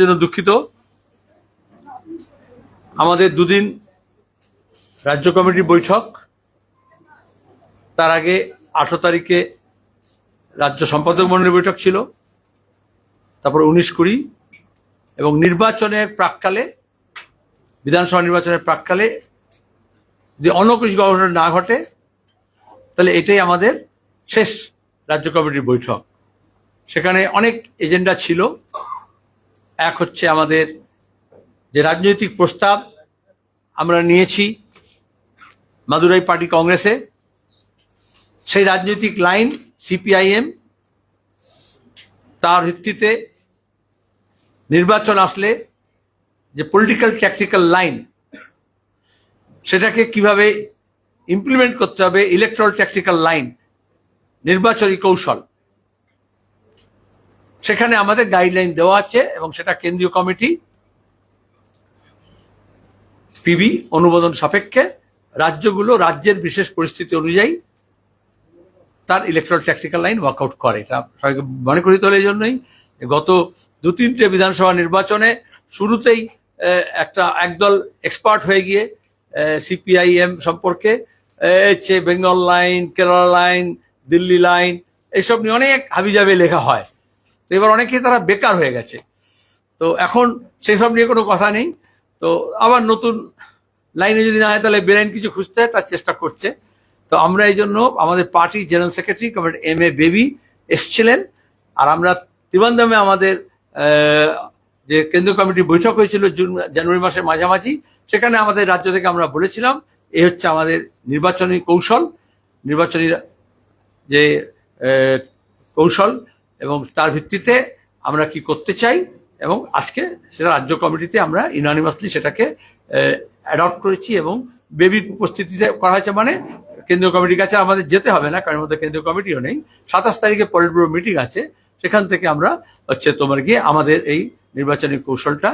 জন্য দুঃখিত। আমাদের দুদিন রাজ্য কমিটির বৈঠক, তার আগে 18 তারিখে রাজ্য সম্পাদক মণ্ডলীর বৈঠক ছিল, তারপর 19-20 এবং নির্বাচনের প্রাককালে, বিধানসভা নির্বাচনের প্রাককালে যদি অন্য কিছু ঘটনা না ঘটে তাহলে এটাই আমাদের শেষ রাজ্য কমিটির বৈঠক। সেখানে অনেক এজেন্ডা ছিল। এক হচ্ছে আমাদের যে রাজনৈতিক প্রস্তাব আমরা নিয়েছি মাদুরাই পার্টি কংগ্রেসে, সেই রাজনৈতিক লাইন সিপিআইএম, তার ভিত্তিতে নির্বাচন আসলে যে পলিটিক্যাল ট্যাকটিক্যাল লাইন, সেটাকে কিভাবে ইমপ্লিমেন্ট করতে হবে, ইলেকট্রাল ট্যাকটিক্যাল লাইন, নির্বাচনী কৌশল, সেখানে আমাদের গাইডলাইন দেওয়া আছে এবং সেটা কেন্দ্রীয় কমিটি পিবি অনুমোদন সাপেক্ষে রাজ্যগুলো রাজ্যের বিশেষ পরিস্থিতি অনুযায়ী তার ইলেকট্রাল ট্যাকটিক্যাল লাইন ওয়ার্কআউট করে। এটা সবাইকে মনে করি তো এই জন্যই গত 2-3টে বিধানসভা নির্বাচনে শুরুতেই একদল এক্সপার্ট হয়ে গিয়ে সিপিআইএম সম্পর্কে Bengal line, Kerala line, Delhi line, এইসব নিয়ে অনেক হাবিজাবি লেখা হয়। তো এবার অনেকেই তারা বেকার হয়ে গেছে, তো এখন সেসব নিয়ে কোনো কথা নেই। তো আবার নতুন লাইনে যদি না হয় তাহলে বেলাইন কিছু খুঁজতে হয়, তার চেষ্টা করছে। তো আমরা এই জন্য আমাদের party general secretary comrade M.A. Baby এসছিলেন, আর আমরা ত্রিবান্ধমে আমাদের যে কেন্দ্রীয় কমিটির বৈঠক হয়েছিল জানুয়ারি মাসের মাঝামাঝি, সেখানে আমাদের রাজ্য থেকে আমরা বলেছিলাম এই হচ্ছে আমাদের নির্বাচনী কৌশল, নির্বাচনী যে কৌশল এবং তার ভিত্তিতে আমরা কি করতে চাই, এবং আজকে সেটা রাজ্য কমিটিতে আমরা ইউনানিমাসলি সেটাকে অ্যাডপ্ট করেছি এবং বেবির উপস্থিতিতে করা হয়েছে। মানে কেন্দ্রীয় কমিটির কাছে আমাদের যেতে হবে না, কারণ মধ্যে কেন্দ্রীয় কমিটিও নেই। 27 তারিখে পলিট ব্যুরো মিটিং আছে, সেখান থেকে আমরা তোমার গিয়ে আমাদের এই নির্বাচনী কৌশলটা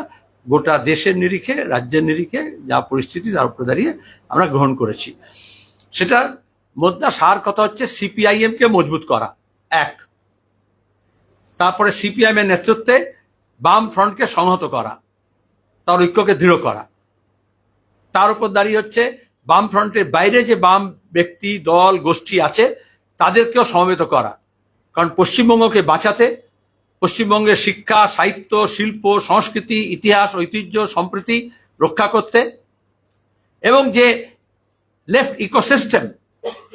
গোটা দেশের নিরিখে, রাজ্যের নিরিখে যা পরিস্থিতি তার উপরে দাঁড়িয়ে আমরা গ্রহণ করেছি। সেটা মধ্যে সার কথা হচ্ছে সিপিআইএম কে মজবুত করা এক, তারপরে সিপিআইএম এর নেতৃত্বে বাম ফ্রন্টকে সংহত করা, তার ঐক্যকে দৃঢ় করা, তার উপর দাঁড়িয়ে হচ্ছে বাম ফ্রন্টের বাইরে যে বাম ব্যক্তি, দল, গোষ্ঠী আছে তাদেরকেও সমবেত করা। কারণ পশ্চিমবঙ্গকে বাঁচাতে, পশ্চিমবঙ্গের শিক্ষা, সাহিত্য, শিল্প, সংস্কৃতি, ইতিহাস, ঐতিহ্য, সম্প্রীতি রক্ষা করতে, এবং যে লেফট ইকোসিস্টেম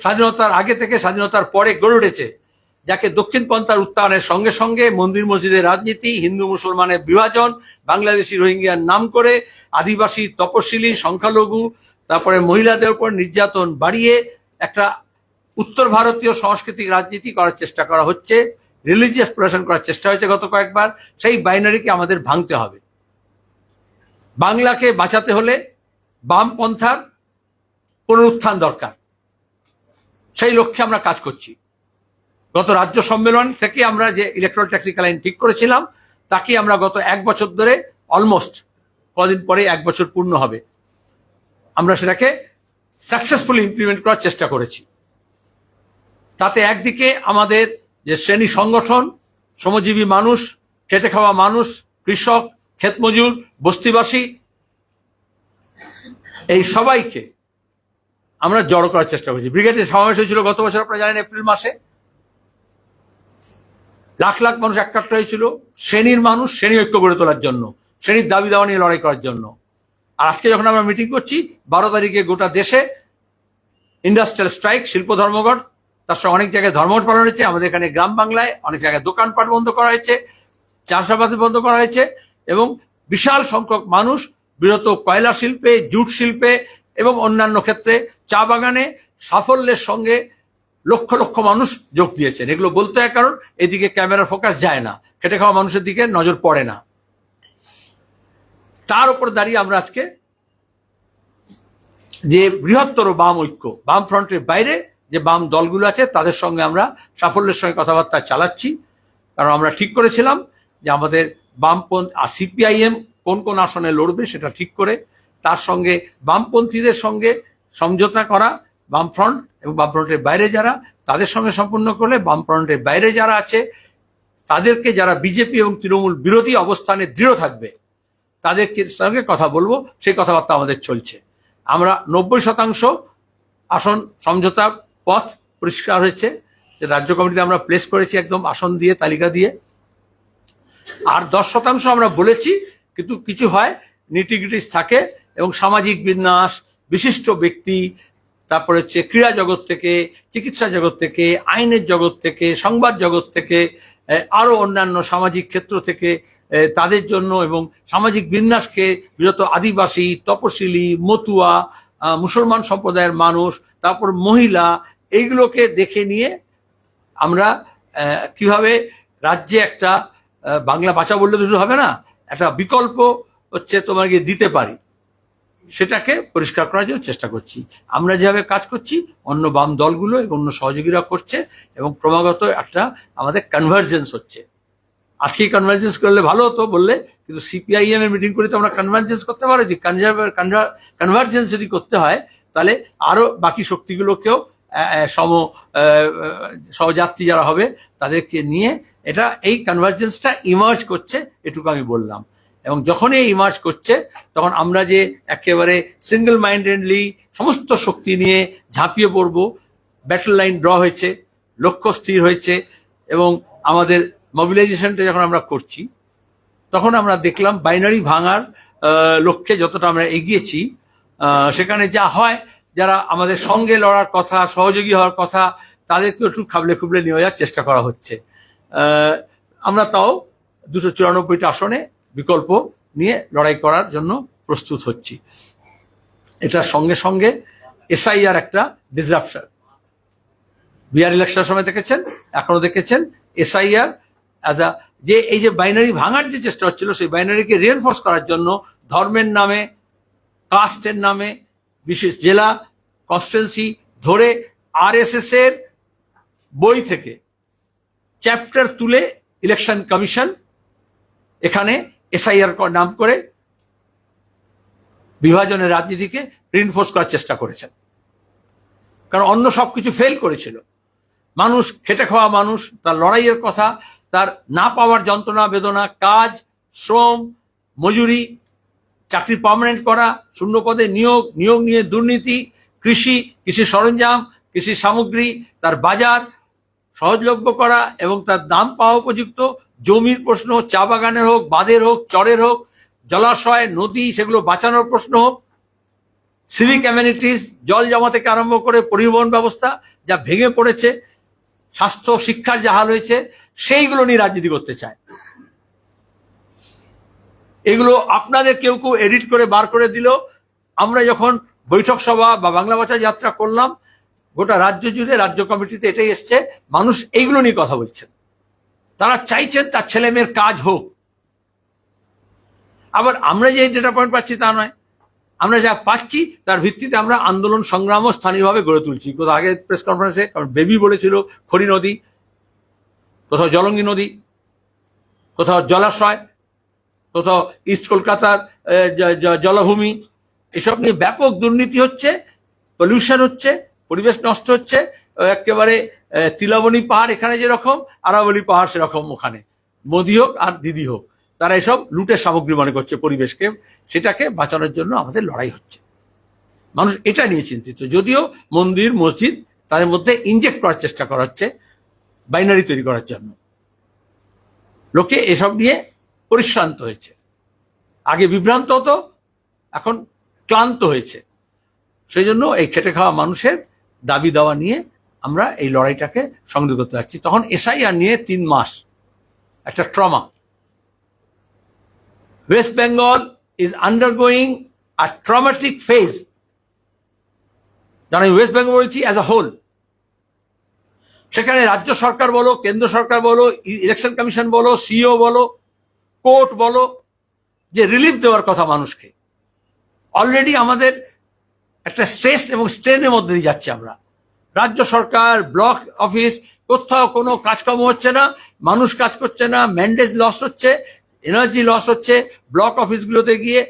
স্বাধীনতার আগে থেকে স্বাধীনতার পরে গড়ে উঠেছে, যাকে দক্ষিণপন্থার উত্থানের সঙ্গে সঙ্গে মন্দির মসজিদের রাজনীতি, হিন্দু মুসলমানের বিভাজন, বাংলাদেশি রোহিঙ্গিয়ার নাম করে আদিবাসী, তপশিলি, সংখ্যালঘু, তারপরে মহিলাদের উপর নির্যাতন বাড়িয়ে একটা উত্তর ভারতীয় সাংস্কৃতিক রাজনীতি করার চেষ্টা করা হচ্ছে, রিলিজিয়াস প্রশাসন করার চেষ্টা হয়েছে গত কয়েকবার। সেই বাইনারিকে আমাদের ভাঙতে হবে। বাংলাকে বাঁচাতে হলে বামপন্থার পুনরুত্থান দরকার, সেই লক্ষ্যে আমরা কাজ করছি। গত রাজ্য সম্মেলন থেকে আমরা যে ইলেকট্রাল ট্যাকটিক্যাল লাইন ঠিক করেছিলাম, তাকে আমরা গত 1 বছর ধরে, অলমোস্ট কদিন পরে 1 বছর পূর্ণ হবে, আমরা সেটাকে সাকসেসফুলি ইমপ্লিমেন্ট করার চেষ্টা করেছি। তাতে একদিকে আমাদের যে শ্রেণী সংগঠন, শ্রমজীবী মানুষ, খেটে খাওয়া মানুষ, কৃষক, ক্ষেতমজুর, বস্তিবাসী, এই সবাইকে আমরা জড়ো করার চেষ্টা করেছি। ব্রিগেডের সমাবেশ হয়েছিল গত বছর, আপনারা জানেন, এপ্রিল মাসে। লাখ লাখ মানুষ একাট্টা হয়েছিল শ্রেণীর মানুষ, শ্রেণী ঐক্য গড়ে তোলার জন্য, শ্রেণীর দাবি দাওয়া নিয়ে লড়াই করার জন্য। আর আজকে যখন আমরা মিটিং করছি, 12 তারিখে গোটা দেশে ইন্ডাস্ট্রিয়াল স্ট্রাইক, শিল্প ধর্মঘট, তার সঙ্গে অনেক জায়গায় ধর্মঘট পালন হয়েছে। আমাদের এখানে গ্রাম বাংলায় অনেক জায়গায় দোকানপাট বন্ধ করা হয়েছে, চাষাবাদ বন্ধ করা হয়েছে, এবং বিশাল সংখ্যক মানুষ বিরত কয়লা শিল্পে, জুট শিল্পে এবং অন্যান্য ক্ষেত্রে, চা বাগানে সাফল্যের সঙ্গে লক্ষ লক্ষ মানুষ যোগ দিয়েছেন। এগুলো বলতে হয় কারণ এদিকে ক্যামেরার ফোকাস যায় না, খেটে খাওয়া মানুষের দিকে নজর পড়ে না। তার উপর দাঁড়িয়ে আমরা আজকে যে বৃহত্তর বাম ঐক্য, বাম ফ্রন্টের বাইরে যে বাম দলগুলো আছে তাদের সঙ্গে আমরা সাফল্যের সঙ্গে কথাবার্তা চালাচ্ছি। কারণ আমরা ঠিক করেছিলাম যে আমাদের বামপন্থী আর সিপিআইএম কোন কোন আসনে লড়বে সেটা ঠিক করে, তার সঙ্গে বামপন্থীদের সঙ্গে সমঝোতা করা, বামফ্রন্ট এবং বামফ্রন্টের বাইরে যারা, তাদের সঙ্গে সম্পূর্ণ করলে বামফ্রন্টের বাইরে যারা আছে তাদেরকে যারা বিজেপি এবং তৃণমূল বিরোধী অবস্থানে দৃঢ় থাকবে তাদেরকে সঙ্গে কথা বলবো, সেই কথাবার্তা আমাদের চলছে। আমরা 90% আসন সমঝোতার পথ পরিষ্কার হয়েছে, যে রাজ্য কমিটিতে আমরা প্লেস করেছি একদম আসন দিয়ে, তালিকা দিয়ে। আর 10% আমরা বলেছি, কিন্তু কিছু হয় নিটিগ্রিটিস থাকে, এবং সামাজিক বিন্যাস, বিশিষ্ট ব্যক্তি, তারপরে হচ্ছে ক্রীড়া জগৎ থেকে, চিকিৎসা জগৎ থেকে, আইনের জগৎ থেকে, সংবাদ জগৎ থেকে, আরো অন্যান্য সামাজিক ক্ষেত্র থেকে তাদের জন্য, এবং সামাজিক বিন্যাসকে বিরত আদিবাসী, তপশিলি, মতুয়া, মুসলমান সম্প্রদায়ের মানুষ, তারপর মহিলা, এইগুলোকে দেখে নিয়ে আমরা কিভাবে রাজ্যে একটা বাংলা বাঁচা বললে তো শুধু হবে না, একটা বিকল্প হচ্ছে তোমাকে দিতে পারি, সেটাকে পরিষ্কার করার জন্য চেষ্টা করছি। আমরা যেভাবে কাজ করছি অন্য বাম দলগুলো এবং অন্য সহযোগীরা করছে, এবং ক্রমাগত একটা আমাদের কনভার্জেন্স হচ্ছে। আজকেই কনভার্জেন্স করলে ভালো হতো বললে, কিন্তু সিপিআইএম এর মিটিং করে তো আমরা কনভার্জেন্স করতে পারি। যে কনভার্জেন্স যদি করতে হয়, তাহলে আরো বাকি শক্তিগুলোকেও সহযাত্রী যারা হবে তাদেরকে নিয়ে এটা এই কনভার্জেন্সটা ইমার্জ করছে, এটুকু আমি বললাম। এবং যখনই ইমার্জ করছে, তখন আমরা যে একেবারে সিঙ্গেল মাইন্ডেডলি সমস্ত শক্তি নিয়ে ঝাঁপিয়ে পড়ব, ব্যাটল লাইন ড্র হয়েছে, লক্ষ্য স্থির হয়েছে, এবং আমাদের মোবিলাইজেশনটা যখন আমরা করছি, তখন আমরা দেখলাম বাইনারি ভাঙার লক্ষ্যে যতটা আমরা এগিয়েছি, সেখানে যা হয়, যারা আমাদের সঙ্গে লড়ার কথা, সহযোগী হওয়ার কথা, তাদেরকে একটু খাবলে খুবলে নিয়ে যাওয়ার চেষ্টা করা হচ্ছে। আমরা তাও 294টা আসনে বিকল্প নিয়ে লড়াই করার জন্য প্রস্তুত হচ্ছি। এটার সঙ্গে সঙ্গে এসআইআর একটা ডিসরাপশন, বিহার ইলেকশনের সময় দেখেছেন, এখনো দেখেছেন, এসআইআর যে এই যে বাইনারি ভাঙার যে চেষ্টা হচ্ছিল, সেই বাইনারিকে রিএনফোর্স করার জন্য ধর্মের নামে, কাস্টের নামে, বিশেষ জেলা, কনস্টিটুয়েন্সি ধরে আরএসএস এর বই থেকে চ্যাপ্টার তুলে ইলেকশন কমিশন এখানে এসআইআর নাম করে বিভাজনের রাজনীতিকে রিএনফোর্স করার চেষ্টা করেছেন। কারণ অন্য সবকিছু ফেল করেছিল। মানুষ, খেটে খাওয়া মানুষ, তার লড়াইয়ের কথা, তার না পাওয়ার যন্ত্রণা বেদনা, কাজ, শ্রম, মজুরি, চাকরি পার্মানেন্ট করা, শূন্য পদে নিয়োগ, নিয়োগ নিয়ে দুর্নীতি, কৃষি, কৃষি সরঞ্জাম, কৃষি সামগ্রী, তার বাজার সহজলভ্য করা এবং তার দাম পাওয়া উপযুক্ত, জমির প্রশ্ন, চা বাগানের হোক, বাঁধের হোক, চরের হোক, জলাশয়, নদী, সেগুলো বাঁচানোর প্রশ্ন হোক, সিভিক অ্যামেনিটিস, জল জমা থেকে আরম্ভ করে পরিবহন ব্যবস্থা যা ভেঙে পড়েছে, স্বাস্থ্য, শিক্ষার যা হাল হয়েছে, সেইগুলো নিয়ে রাজনীতি করতে চায়। এগুলো আপনাদের কেউ কেউ এডিট করে বার করে দিল। আমরা যখন বৈঠক সভা বা বাংলা ভাষা যাত্রা করলাম, গোটা রাজ্য জুড়ে রাজ্য কমিটিতে এটাই এসছে, মানুষ এইগুলো নিয়ে কথা বলছেন। তারা চাইছেন তার ছেলে মেয়ের কাজ হোক। আবার আমরা যে ডেটা পয়েন্ট পাচ্ছি তা নয়, আমরা যা পাচ্ছি তার ভিত্তিতে আমরা আন্দোলন সংগ্রামও স্থানীয়ভাবে গড়ে তুলছি। কোথাও আগে প্রেস কনফারেন্সে বেবি বলেছিল খড়ি নদী, কোথাও জলঙ্গি নদী, কোথাও জলাশয়, কোথাও ইস্ট কলকাতার জলাভূমি, এসব নিয়ে ব্যাপক দুর্নীতি হচ্ছে, পলিউশন হচ্ছে, পরিবেশ নষ্ট হচ্ছে। একেবারে তিলাবনী পাহাড় এখানে যেরকম, আরাবলী পাহাড় সেরকম ওখানে, মোদি হোক আর দিদি হোক, তারা এসব লুটের সামগ্রী মনে করছে পরিবেশকে। সেটাকে বাঁচানোর জন্য আমাদের লড়াই হচ্ছে। মানুষ এটা নিয়ে চিন্তিত। যদিও মন্দির, মসজিদ, তাদের মধ্যে ইনজেক্ট করার চেষ্টা করা হচ্ছে বাইনারি তৈরি করার জন্য। লোকে এসব নিয়ে পরিশ্রান্ত হয়েছে। আগে বিভ্রান্ত হতো, এখন ক্লান্ত হয়েছে। সেই জন্য এই খেটে খাওয়া মানুষের দাবি দাওয়া নিয়ে আমরা এই লড়াইটাকে সংযুক্ত করতে যাচ্ছি। তখন এসআইআর নিয়ে 3 মাস একটা trauma. West Bengal is undergoing a traumatic phase. যেন ওয়েস্ট বেঙ্গল বলছি অ্যাজ আ হোল। সেখানে রাজ্য সরকার বলো, কেন্দ্র সরকার বলো, ইলেকশন কমিশন বলো, সিও বলো, কোর্ট বলো, যে রিলিফ দেওয়ার কথা মানুষকে, অলরেডি আমাদের একটা স্ট্রেস এবং স্ট্রেনের মধ্যে দিয়ে যাচ্ছি আমরা। রাজ্য সরকার, ব্লক অফিস, কোথাও কোনো কাজকর্ম হচ্ছে না, মানুষ কাজ করছে না, ম্যান্ডেট লস হচ্ছে, এনার্জি লস হচ্ছে। ব্লক অফিসগুলোতে গিয়ে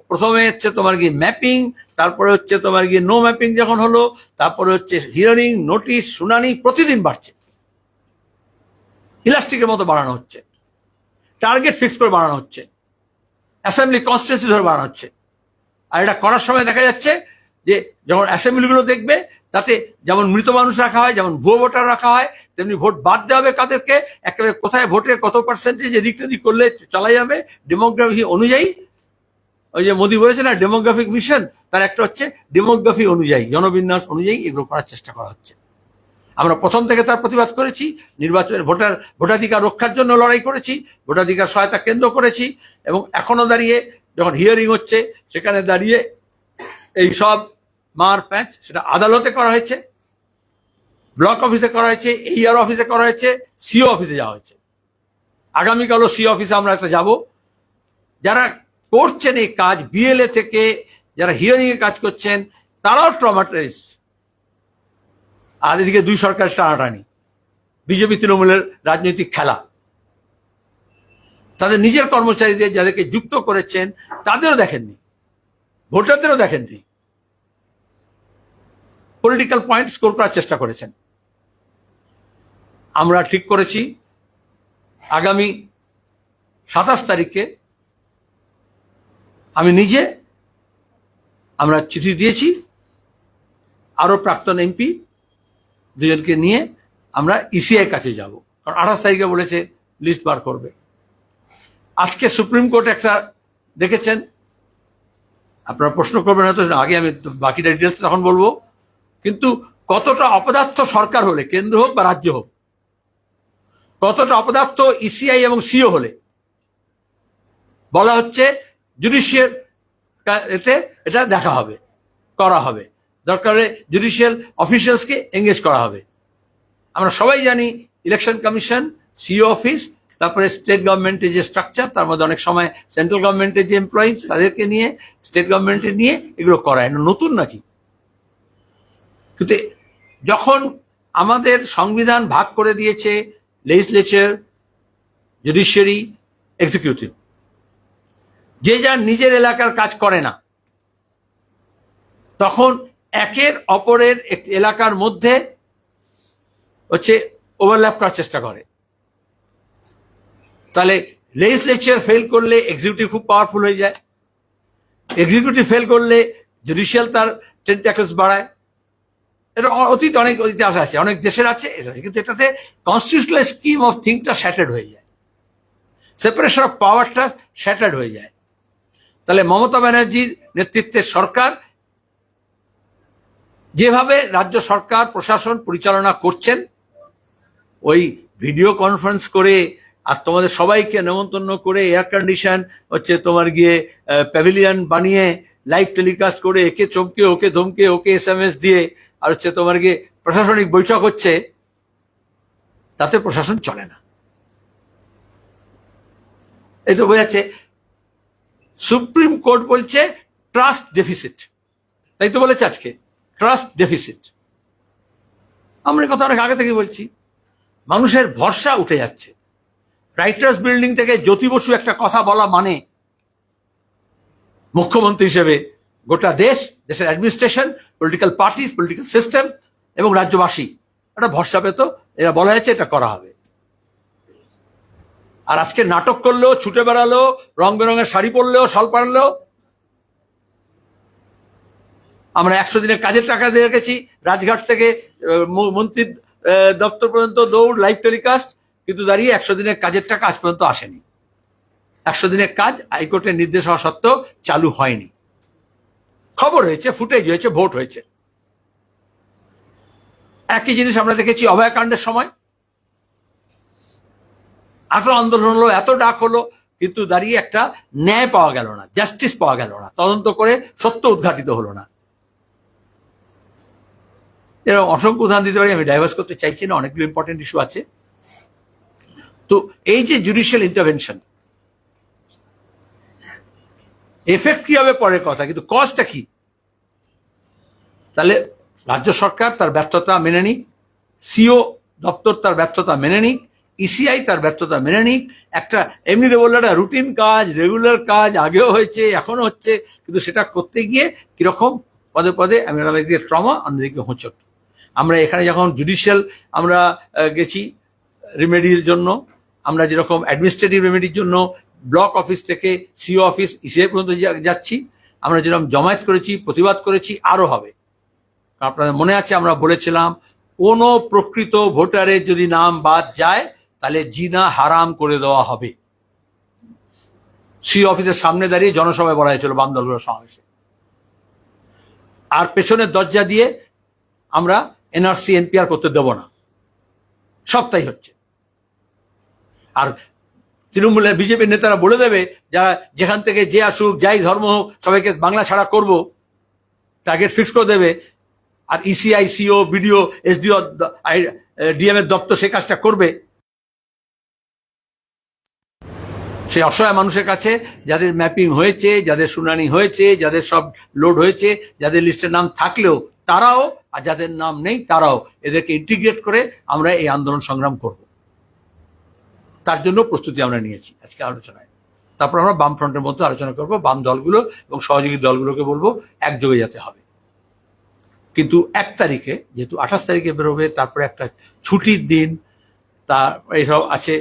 প্রথমে হচ্ছে তোমার গিয়ে ম্যাপিং, তারপরে হচ্ছে তোমার গিয়ে নো ম্যাপিং যখন হলো, তারপরে হচ্ছে হিয়ারিং, নোটিশ, শুনানি প্রতিদিন বাড়ছে। ইলাস্টিকের মতো বাড়ানো হচ্ছে, টার্গেট ফিক্স করে বাড়ানো হচ্ছে, অ্যাসেম্বলি কনস্টিটিউন্সি ধরে বাড়ানো হচ্ছে। আর এটা করার সময় দেখা যাচ্ছে যে যখন অ্যাসেম্বলিগুলো দেখবে তাতে যেমন মৃত মানুষ রাখা হয়, যেমন ভুয়ো ভোটার রাখা হয়, তেমনি ভোট বাদ দেওয়া হবে কাদেরকে, একেবারে কোথায় ভোটের কত পার্সেন্টেজ এদিক সেদিক করলে চলা যাবে ডেমোগ্রাফি অনুযায়ী। ওই যে মোদী বলেছে না ডেমোগ্রাফিক মিশন, তার একটা হচ্ছে ডেমোগ্রাফি অনুযায়ী, জনবিন্যাস অনুযায়ী এগুলো করার চেষ্টা করা হচ্ছে। আমরা প্রথম থেকে তার প্রতিবাদ করেছি, নির্বাচনের ভোটাধিকার রক্ষার জন্য লড়াই করেছি, ভোটাধিকার সহায়তা কেন্দ্র করেছি, এবং এখনো দাঁড়িয়ে যখন হিয়ারিং হচ্ছে সেখানে দাঁড়িয়ে এই সব মার প্যাঁচ সেটা আদালতে করা হয়েছে, ব্লক অফিসে করা হয়েছে, এইআর অফিসে করা হয়েছে, সিও অফিসে যাওয়া হয়েছে। আগামীকালও সিও অফিসে আমরা একটা যাব। যারা করছেন এই কাজ, বিএলএ থেকে যারা হিয়ারিং এর কাজ করছেন তারাও ট্রমাটাইজড। আর এদিকে দুই সরকার টানাটানি, বিজেপি তৃণমূলের রাজনৈতিক খেলা, তাদের নিজের কর্মচারীদের যাদেরকে যুক্ত করেছেন তাদেরও দেখেননি, ভোটারদেরও দেখেননি, পলিটিক্যাল পয়েন্ট স্কোর করার চেষ্টা করেছেন। আমরা ঠিক করেছি আগামী 27 তারিখে আমি নিজে, আমরা চিঠি দিয়েছি আরো প্রাক্তন এমপি দুজনকে নিয়ে আমরা ইসিআই কাছে যাব, কারণ 28 তারিখে বলেছে লিস্ট বার করবে। আজকে সুপ্রিম কোর্ট একটা দেখেছেন, আপনারা প্রশ্ন করবেন হয়তো, আগে আমি বাকিটা ডিটেলস তখন বলবো, কিন্তু কতটা অপদার্থ সরকার হলে, কেন্দ্র হোক বা রাজ্য হোক, কতটা অপদার্থ ইসিআই এবং সিও হলে বলা হচ্ছে জুডিশিয়াল এতে এটা দেখা হবে, করা হবে, দরকার হলে জুডিশিয়াল অফিসিয়ালসকে এঙ্গেজ করা হবে। আমরা সবাই জানি ইলেকশন কমিশন, সিও অফিস, তারপরে স্টেট গভর্নমেন্টের যে স্ট্রাকচার, তার মধ্যে অনেক সময় সেন্ট্রাল গভর্নমেন্টের যে এমপ্লয়িজ তাদেরকে নিয়ে, স্টেট গভর্নমেন্টের নিয়ে এগুলো করায়, নতুন নাকি? কিন্তু যখন আমাদের সংবিধান ভাগ করে দিয়েছে লেজিসলেচার, জুডিশিয়ারি, এক্সিকিউটিভ, যে যার নিজের এলাকার কাজ করে না, তখন একের অপরের এলাকার মধ্যে হচ্ছে ওভারল্যাপ করার চেষ্টা করে। তাহলে লেজিসলেচার ফেল করলে এক্সিকিউটিভ খুব পাওয়ারফুল হয়ে যায়, এক্সিকিউটিভ ফেল করলে জুডিশিয়াল তার টেন্টাকলস বাড়ায়। এটা অতীত অনেক ইতিহাস আছে, অনেক দেশের আছে, কিন্তু এটাতে কনস্টিটিউশনাল স্কিম অফ থিংসটা শ্যাটার্ড হয়ে যায়, সেপারেশন অফ পাওয়ারটা শ্যাটার্ড হয়ে যায়। তাহলে মমতা ব্যানার্জির নেতৃত্বের সরকার যেভাবে রাজ্য সরকার প্রশাসন পরিচালনা করছেন, ওই ভিডিও কনফারেন্স করে আর তোমাদের সবাইকে নেমন্তন্ন করে এয়ার কন্ডিশন হচ্ছে তোমার গিয়ে প্যাভিলিয়ন বানিয়ে লাইভ টেলিকাস্ট করে একে চমকে ওকে ধমকে ওকে SMS দিয়ে আর হচ্ছে তোমার গিয়ে প্রশাসনিক বৈঠক হচ্ছে, তাতে প্রশাসন চলে না। এই তো বোঝাচ্ছে সুপ্রিম কোর্ট বলছে ট্রাস্ট ডেফিসিট, তাই তো বলেছে আজকে ট্রাস্ট ডেফিসিট। আমরা কথা অনেক আগে থেকে বলছি, মানুষের ভরসা উঠে যাচ্ছে। রাইটার্স বিল্ডিং থেকে জ্যোতি বসু একটা কথা বলা মানে মুখ্যমন্ত্রী হিসেবে গোটা দেশের administration, political parties, political system এবং রাজ্যবাসী একটা ভরসা পেত, এরা বলা হয়েছে এটা করা হবে। আর আজকে নাটক করলেও, ছুটে বেড়ালো, রং বেরঙের শাড়ি পরলেও, শাল পারলেও, আমরা 100 দিনের কাজের টাকা দিয়ে রেখেছি, রাজঘাট থেকে মন্ত্রীর দপ্তর পর্যন্ত দৌড়, লাইভ টেলিকাস্ট, কিন্তু দাঁড়িয়ে 100 দিনের কাজের টাকা আজ পর্যন্ত আসেনি। 100 দিনের কাজ হাইকোর্টের নির্দেশ হওয়া সত্ত্বেও চালু হয়নি। খবর হয়েছে, ফুটেজ হয়েছে, ভোট হয়েছে। একই জিনিস আমরা দেখেছি অভয়াকাণ্ডের সময়, এত আন্দোলন হলো, এত ডাক হলো, কিন্তু দাঁড়িয়ে একটা ন্যায় পাওয়া গেল না, জাস্টিস পাওয়া গেল না, তদন্ত করে সত্য উদ্ঘাটিত হলো না। এরকম অসংখ্য উদাহরণ দিতে পারি, আমি ডাইভার্স করতে চাইছি না, অনেকগুলো ইম্পর্টেন্ট ইস্যু আছে। তো এই যে জুডিশিয়াল ইন্টারভেনশন, এফেক্ট কি হবে পরের কথা, কিন্তু কজটা কি? তাহলে রাজ্য সরকার তার ব্যর্থতা মেনে নিক, সিও দপ্তর তার ব্যর্থতা মেনে নিক, ইসিআই তার ব্যর্থতা মেনে নিক। একটা এমনিতে বললে একটা রুটিন কাজ, রেগুলার কাজ, আগেও হয়েছে, এখনো হচ্ছে, কিন্তু সেটা করতে গিয়ে কিরকম পদে পদে আমি একদিকে ট্রমা, অন্যদিকে হোঁচট। আমরা এখানে যখন জুডিশিয়াল আমরা গেছি রেমেডির জন্য, আমরা যেরকম অ্যাডমিনিস্ট্রেটিভ রেমেডির জন্য ব্লক অফিস থেকে সিও অফিস ইসিআই পর্যন্ত যাচ্ছি, আমরা যেরকম জমায়েত করেছি, প্রতিবাদ করেছি, আরো হবে। আপনাদের মনে আছে আমরা বলেছিলাম কোন প্রকৃত ভোটারের যদি নাম বাদ যায় তাহলে জিনা হারাম করে দেওয়া হবে। সিও অফিসের সামনে দাঁড়িয়ে জনসভায় বলা হয়েছিল বাম দলগুলোর সমাবেশে। আর পেছনের দরজা দিয়ে আমরা এনআরসি এনপিআর করতে দেব না, সব তাই হচ্ছে। আর তৃণমূলের বিজেপির নেতারা বলে দেবে যারা যেখান থেকে যে আসুক, যাই ধর্ম হোক, সবাইকে বাংলা ছাড়া করব, টার্গেট ফিক্স করে দেবে। আর ECI, CO, BDO, SDO, DM এর দপ্তর সেই কাজটা করবে। সেই অসহায় মানুষের কাছে যাদের ম্যাপিং হয়েছে, যাদের শুনানি হয়েছে, যাদের সব লোড হয়েছে, যাদের লিস্টের নাম থাকলেও তারাও, আর যাদের নাম নেই তারাও, এদেরকে ইন্টিগ্রেট করে আমরা এই আন্দোলন সংগ্রাম করব। তার জন্য প্রস্তুতি আমরা নিয়েছি আজকে আলোচনায়। তারপর আমরা বাম ফ্রন্টের মধ্যে আলোচনা করব, বাম দলগুলো এবং সহযোগী দলগুলোকে বলবো একযোগে যেতে হবে। কিন্তু 1 তারিখে, যেহেতু 28 তারিখে বেরোবে, তারপরে একটা ছুটির দিন, তা এইসব আছে।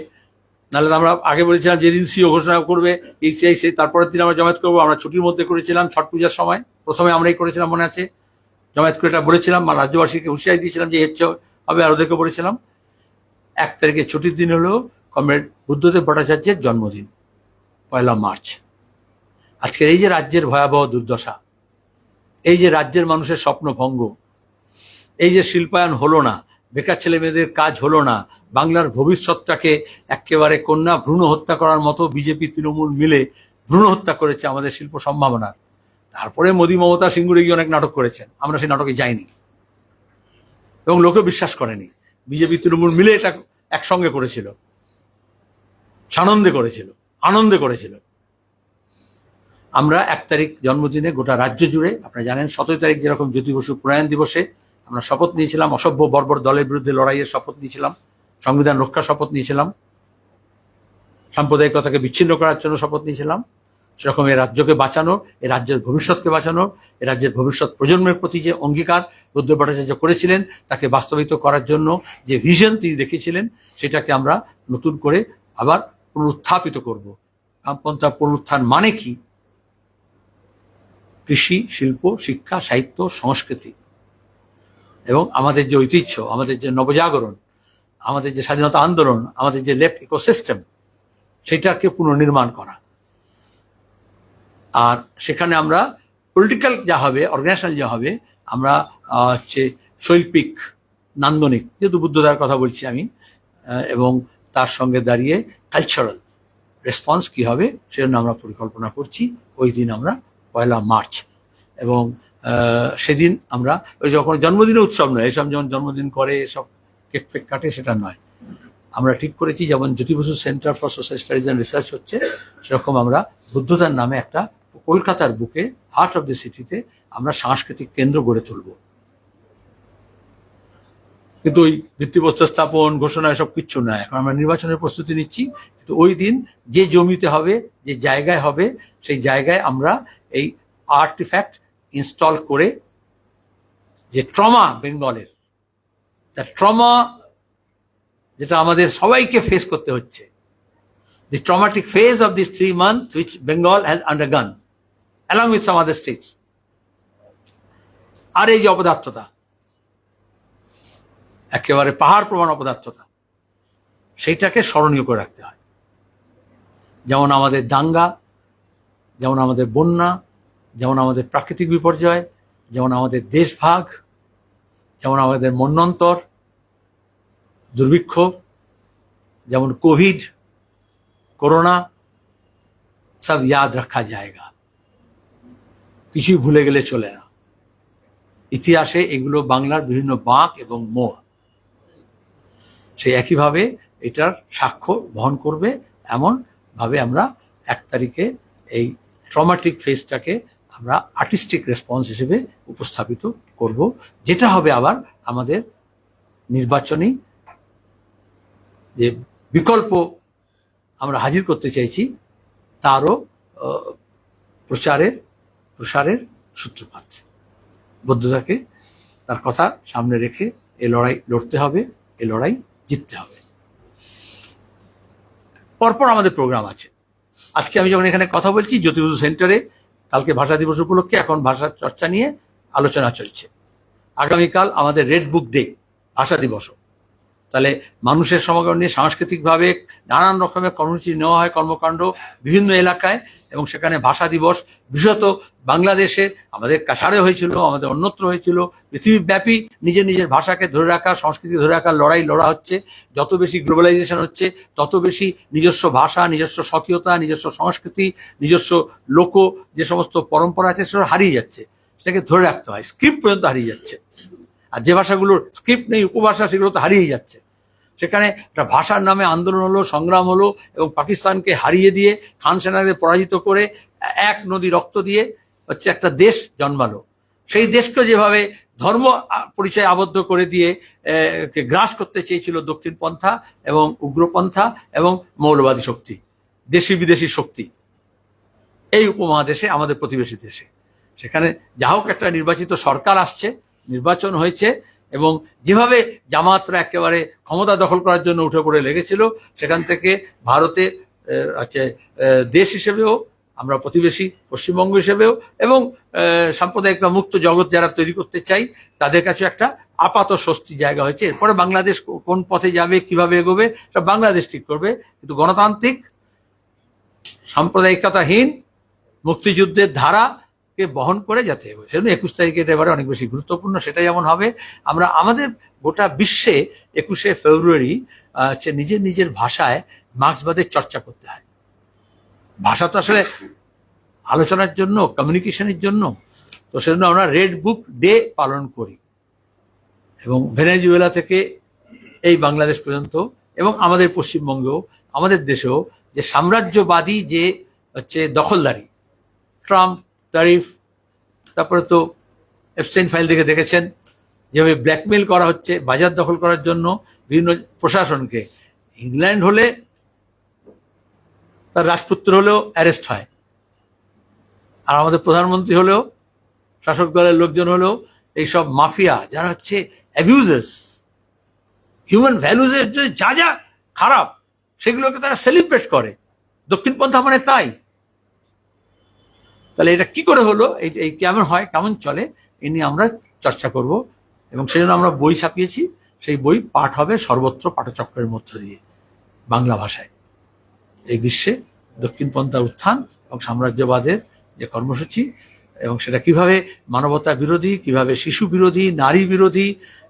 নাহলে আমরা আগে বলেছিলাম যেদিন সিও ঘোষণা করবে ইসিআই, সেই তারপরের দিন আমরা জমায়েত করবো। আমরা ছুটির মধ্যে করেছিলাম ছট পূজার সময়, প্রথমে আমরাই করেছিলাম, মনে আছে, জমায়েত করে এটা বলেছিলাম, রাজ্যবাসীকে হুঁশিয়ারি দিয়েছিলাম যে হচ্ছে হবে, আর ওদেরকে বলেছিলাম 1 তারিখে ছুটির দিন হলো কমরেড বুদ্ধদেব ভট্টাচার্যের জন্মদিন, 1 মার্চ। আজকের এই যে রাজ্যের ভয়াবহ দুর্দশা, এই যে রাজ্যের মানুষের স্বপ্ন ভঙ্গ, এই যে শিল্পায়ন হলো না, বেকার ছেলে মেয়েদের কাজ হলো না, বাংলার ভবিষ্যৎটাকে একেবারে কন্যা ভ্রূণ হত্যা করার মতো বিজেপি তৃণমূল মিলে ভ্রূণ হত্যা করেছে আমাদের শিল্প সম্ভাবনার। তারপরে মোদী মমতা সিঙ্গুরে গিয়ে অনেক নাটক করেছেন, আমরা সেই নাটকে যাইনি এবং লোকেও বিশ্বাস করেনি। বিজেপি তৃণমূল মিলে এটা একসঙ্গে করেছিল, সানন্দে করেছিল, আনন্দে করেছিল। আমরা 1 তারিখ জন্মদিনে গোটা রাজ্য জুড়ে, আপনারা জানেন 17 তারিখ যেরকম জ্যোতি বসু প্রয়াণ দিবসে আমরা শপথ নিয়েছিলাম, অসভ্য বর্বর দলের বিরুদ্ধে লড়াইয়ের শপথ নিয়েছিলাম, সংবিধান রক্ষার শপথ নিয়েছিলাম, সাম্প্রদায়িকতাকে বিচ্ছিন্ন করার জন্য শপথ নিয়েছিলাম, সেরকম এই রাজ্যকে বাঁচানো, এই রাজ্যের ভবিষ্যৎকে বাঁচানো, এই রাজ্যের ভবিষ্যৎ প্রজন্মের প্রতি যে অঙ্গীকার বুদ্ধদেব ভট্টাচার্য করেছিলেন তাকে বাস্তবায়িত করার জন্য যে ভিশন তিনি দেখেছিলেন, সেটাকে আমরা নতুন করে আবার পুনরুত্থাপিত করব। বামপন্থা পুনরুত্থান মানে কি? কৃষি, শিল্প, শিক্ষা, সাহিত্য, সংস্কৃতি এবং আমাদের যে ঐতিহ্য, আমাদের যে নবজাগরণ, আমাদের যে স্বাধীনতা আন্দোলন, আমাদের যে লেফট ইকোসিস্টেম, সেটাকে পুনর্নির্মাণ করা। আর সেখানে আমরা পলিটিক্যাল যা হবে, অর্গানাইজেশনাল যা হবে, আমরা হচ্ছে শৈল্পিক, নান্দনিক, যেহেতু বুদ্ধদার কথা বলছি আমি, এবং তার সঙ্গে দাঁড়িয়ে কালচারাল রেসপন্স কি হবে সেজন্য আমরা পরিকল্পনা করছি। ওই দিন আমরা 1 মার্চ, এবং সেদিন আমরা ওই যখন জন্মদিনে উৎসব নয়, এসব যেমন জন্মদিন করে এসব কেক ফেক কাটে, সেটা নয়। আমরা ঠিক করেছি যেমন Jyoti Basu centre for social studies and research হচ্ছে, সেরকম আমরা বুদ্ধদার নামে একটা কলকাতার বুকে, হার্ট অফ দ্য সিটিতে আমরা সাংস্কৃতিক কেন্দ্র গড়ে তুলব। কিন্তু ওই ভিত্তিপ্রস্তর স্থাপন, ঘোষণা, এসব কিচ্ছু নয়। এখন আমরা নির্বাচনের প্রস্তুতি নিচ্ছি। কিন্তু ওই দিন যে জমিতে হবে, যে জায়গায় হবে, সেই জায়গায় আমরা এই আর্টিফ্যাক্ট ইনস্টল করে, যে ট্রমা বেঙ্গলের, দ্য ট্রমা যেটা আমাদের সবাইকে ফেস করতে হচ্ছে, the traumatic phase of these 3 months which Bengal has undergone along with some other states, আর এই যে অপদার্থতা, একেবারে পাহাড় প্রমাণ অপদার্থতা, সেইটাকে স্মরণীয় করে রাখতে হয়। যেমন আমাদের দাঙ্গা, যেমন আমাদের বন্যা, যেমন আমাদের প্রাকৃতিক বিপর্যয়, যেমন আমাদের দেশভাগ, যেমন আমাদের মন্বন্তর, দুর্ভিক্ষ, যেমন কোভিড, कोरोना, सब याद रखा जाएगा। কিছুই ভুলে গেলে চলে না। ইতিহাসে এগুলো বাংলার বিভিন্ন বাঁক এবং মোড়, সেই একইভাবে এটার সাক্ষ্য বহন করবে। এমন ভাবে আমরা 1 তারিখে এই ট্রমাটিক ফেজটাকে আমরা আর্টিস্টিক রেসপন্স হিসেবে উপস্থাপিত করব, যেটা হবে আবার আমাদের নির্বাচনী যে বিকল্প আমরা হাজির করতে চাইছি তারও প্রসারের সূত্রপাত। বুদ্ধদাকে তার কথা সামনে রেখে এ লড়াই লড়তে হবে, এ লড়াই জিততে হবে। পরপর আমাদের প্রোগ্রাম আছে। আজকে আমি যখন এখানে কথা বলছি জ্যোতিবসু সেন্টারে কালকে ভাষা দিবস উপলক্ষে এখন ভাষা চর্চা নিয়ে আলোচনা চলছে। আগামীকাল আমাদের রেড বুক ডে, ভাষা দিবসও। তাহলে মানুষের সমাগম নিয়ে সাংস্কৃতিকভাবে নানান রকমের কর্মসূচি নেওয়া হয়, কর্মকাণ্ড বিভিন্ন এলাকায়, এবং সেখানে ভাষা দিবস বিশেষত বাংলাদেশে আমাদের কাছাড়ে হয়েছিল, আমাদের অন্যত্র হয়েছিল, পৃথিবীব্যাপী নিজের নিজের ভাষাকে ধরে রাখা, সংস্কৃতি ধরে রাখার লড়া হচ্ছে। যত বেশি গ্লোবালাইজেশন হচ্ছে তত বেশি নিজস্ব ভাষা, নিজস্ব স্বকীয়তা, নিজস্ব সংস্কৃতি, নিজস্ব লোক যে সমস্ত পরম্পরা আছে সেটা হারিয়ে যাচ্ছে, সেটাকে ধরে রাখতে হয়। স্ক্রিপ্ট পর্যন্ত হারিয়ে যাচ্ছে, আর যে ভাষাগুলোর স্ক্রিপ্ট নেই, উপভাষা, সেগুলো তো হারিয়ে যাচ্ছে। সেখানে একটা ভাষার নামে আন্দোলন হলো, সংগ্রাম হলো, এবং পাকিস্তানকে হারিয়ে দিয়ে খান সেনাদের পরাজিত করে এক নদী রক্ত দিয়ে হচ্ছে একটা দেশ জন্মালো। সেই দেশকে যেভাবে ধর্ম পরিচয় আবদ্ধ করে দিয়ে গ্রাস করতে চেয়েছিল দক্ষিণপন্থা এবং উগ্রপন্থা এবং মৌলবাদী শক্তি, দেশি বিদেশি শক্তি এই উপমহাদেশে, আমাদের প্রতিবেশী দেশে। সেখানে যা হোক একটা নির্বাচিত সরকার আসছে, নির্বাচন হয়েছে, এবং যেভাবে জামাতরা একেবারে ক্ষমতা দখল করার জন্য উঠে পড়ে লেগেছিল, সেখান থেকে ভারতে দেশ হিসেবেও, আমরা প্রতিবেশী পশ্চিমবঙ্গ হিসেবেও, এবং সাম্প্রদায়িক মুক্ত জগৎ যারা তৈরি করতে চাই তাদের কাছে একটা আপাত স্বস্তি জায়গা হয়েছে। এরপরে বাংলাদেশ কোন পথে যাবে, কিভাবে এগোবে, সেটা বাংলাদেশ ঠিক করবে। কিন্তু গণতান্ত্রিক, সাম্প্রদায়িকতাহীন, মুক্তিযুদ্ধের ধারাকে বহন করে যাতে হবে। সেজন্য 21 তারিখের এবারে অনেক বেশি গুরুত্বপূর্ণ। সেটা যেমন হবে, আমরা আমাদের গোটা বিশ্বে 21শে ফেব্রুয়ারি নিজের নিজের ভাষায় মার্ক্সবাদের চর্চা করতে হয়। ভাষা তো আসলে আলোচনার জন্য, কমিউনিকেশনের জন্য। তো সেজন্য আমরা রেড বুক ডে পালন করি, এবং ভেনেজুয়েলা থেকে এই বাংলাদেশ পর্যন্ত, এবং আমাদের পশ্চিমবঙ্গেও, আমাদের দেশেও যে সাম্রাজ্যবাদী যে দখলদারি, ট্রাম্প, তারিফ, তারপরে তো এফস্টাইন ফাইল থেকে দেখেছেন যেভাবে ব্ল্যাকমেল করা হচ্ছে বাজার দখল করার জন্য বিভিন্ন প্রশাসনকে। ইংল্যান্ড হলে তার রাজপুত্র হলেও অ্যারেস্ট হয়, আর আমাদের প্রধানমন্ত্রী হলেও, শাসক দলের লোকজন হলেও, এইসব মাফিয়া যারা হচ্ছে অ্যাবিউজার্স, হিউম্যান ভ্যালুজের যা যা খারাপ সেগুলোকে তারা সেলিব্রেট করে। দক্ষিণপন্থা মানে তাই। তাহলে এটা কি করে হলো, এই কেমন হয়, কেমন চলে, এ নিয়ে আমরা চর্চা করব, এবং সেই জন্য আমরা বই ছাপিয়েছি। সেই বই পাঠ হবে সর্বত্র পাঠচক্রের মধ্য দিয়ে বাংলা ভাষায়। এই বিশ্বে দক্ষিণপন্থা উত্থান এবং সাম্রাজ্যবাদের যে কর্মসূচি, এবং সেটা কিভাবে মানবতা বিরোধী, কিভাবে শিশু বিরোধী, নারী বিরোধী,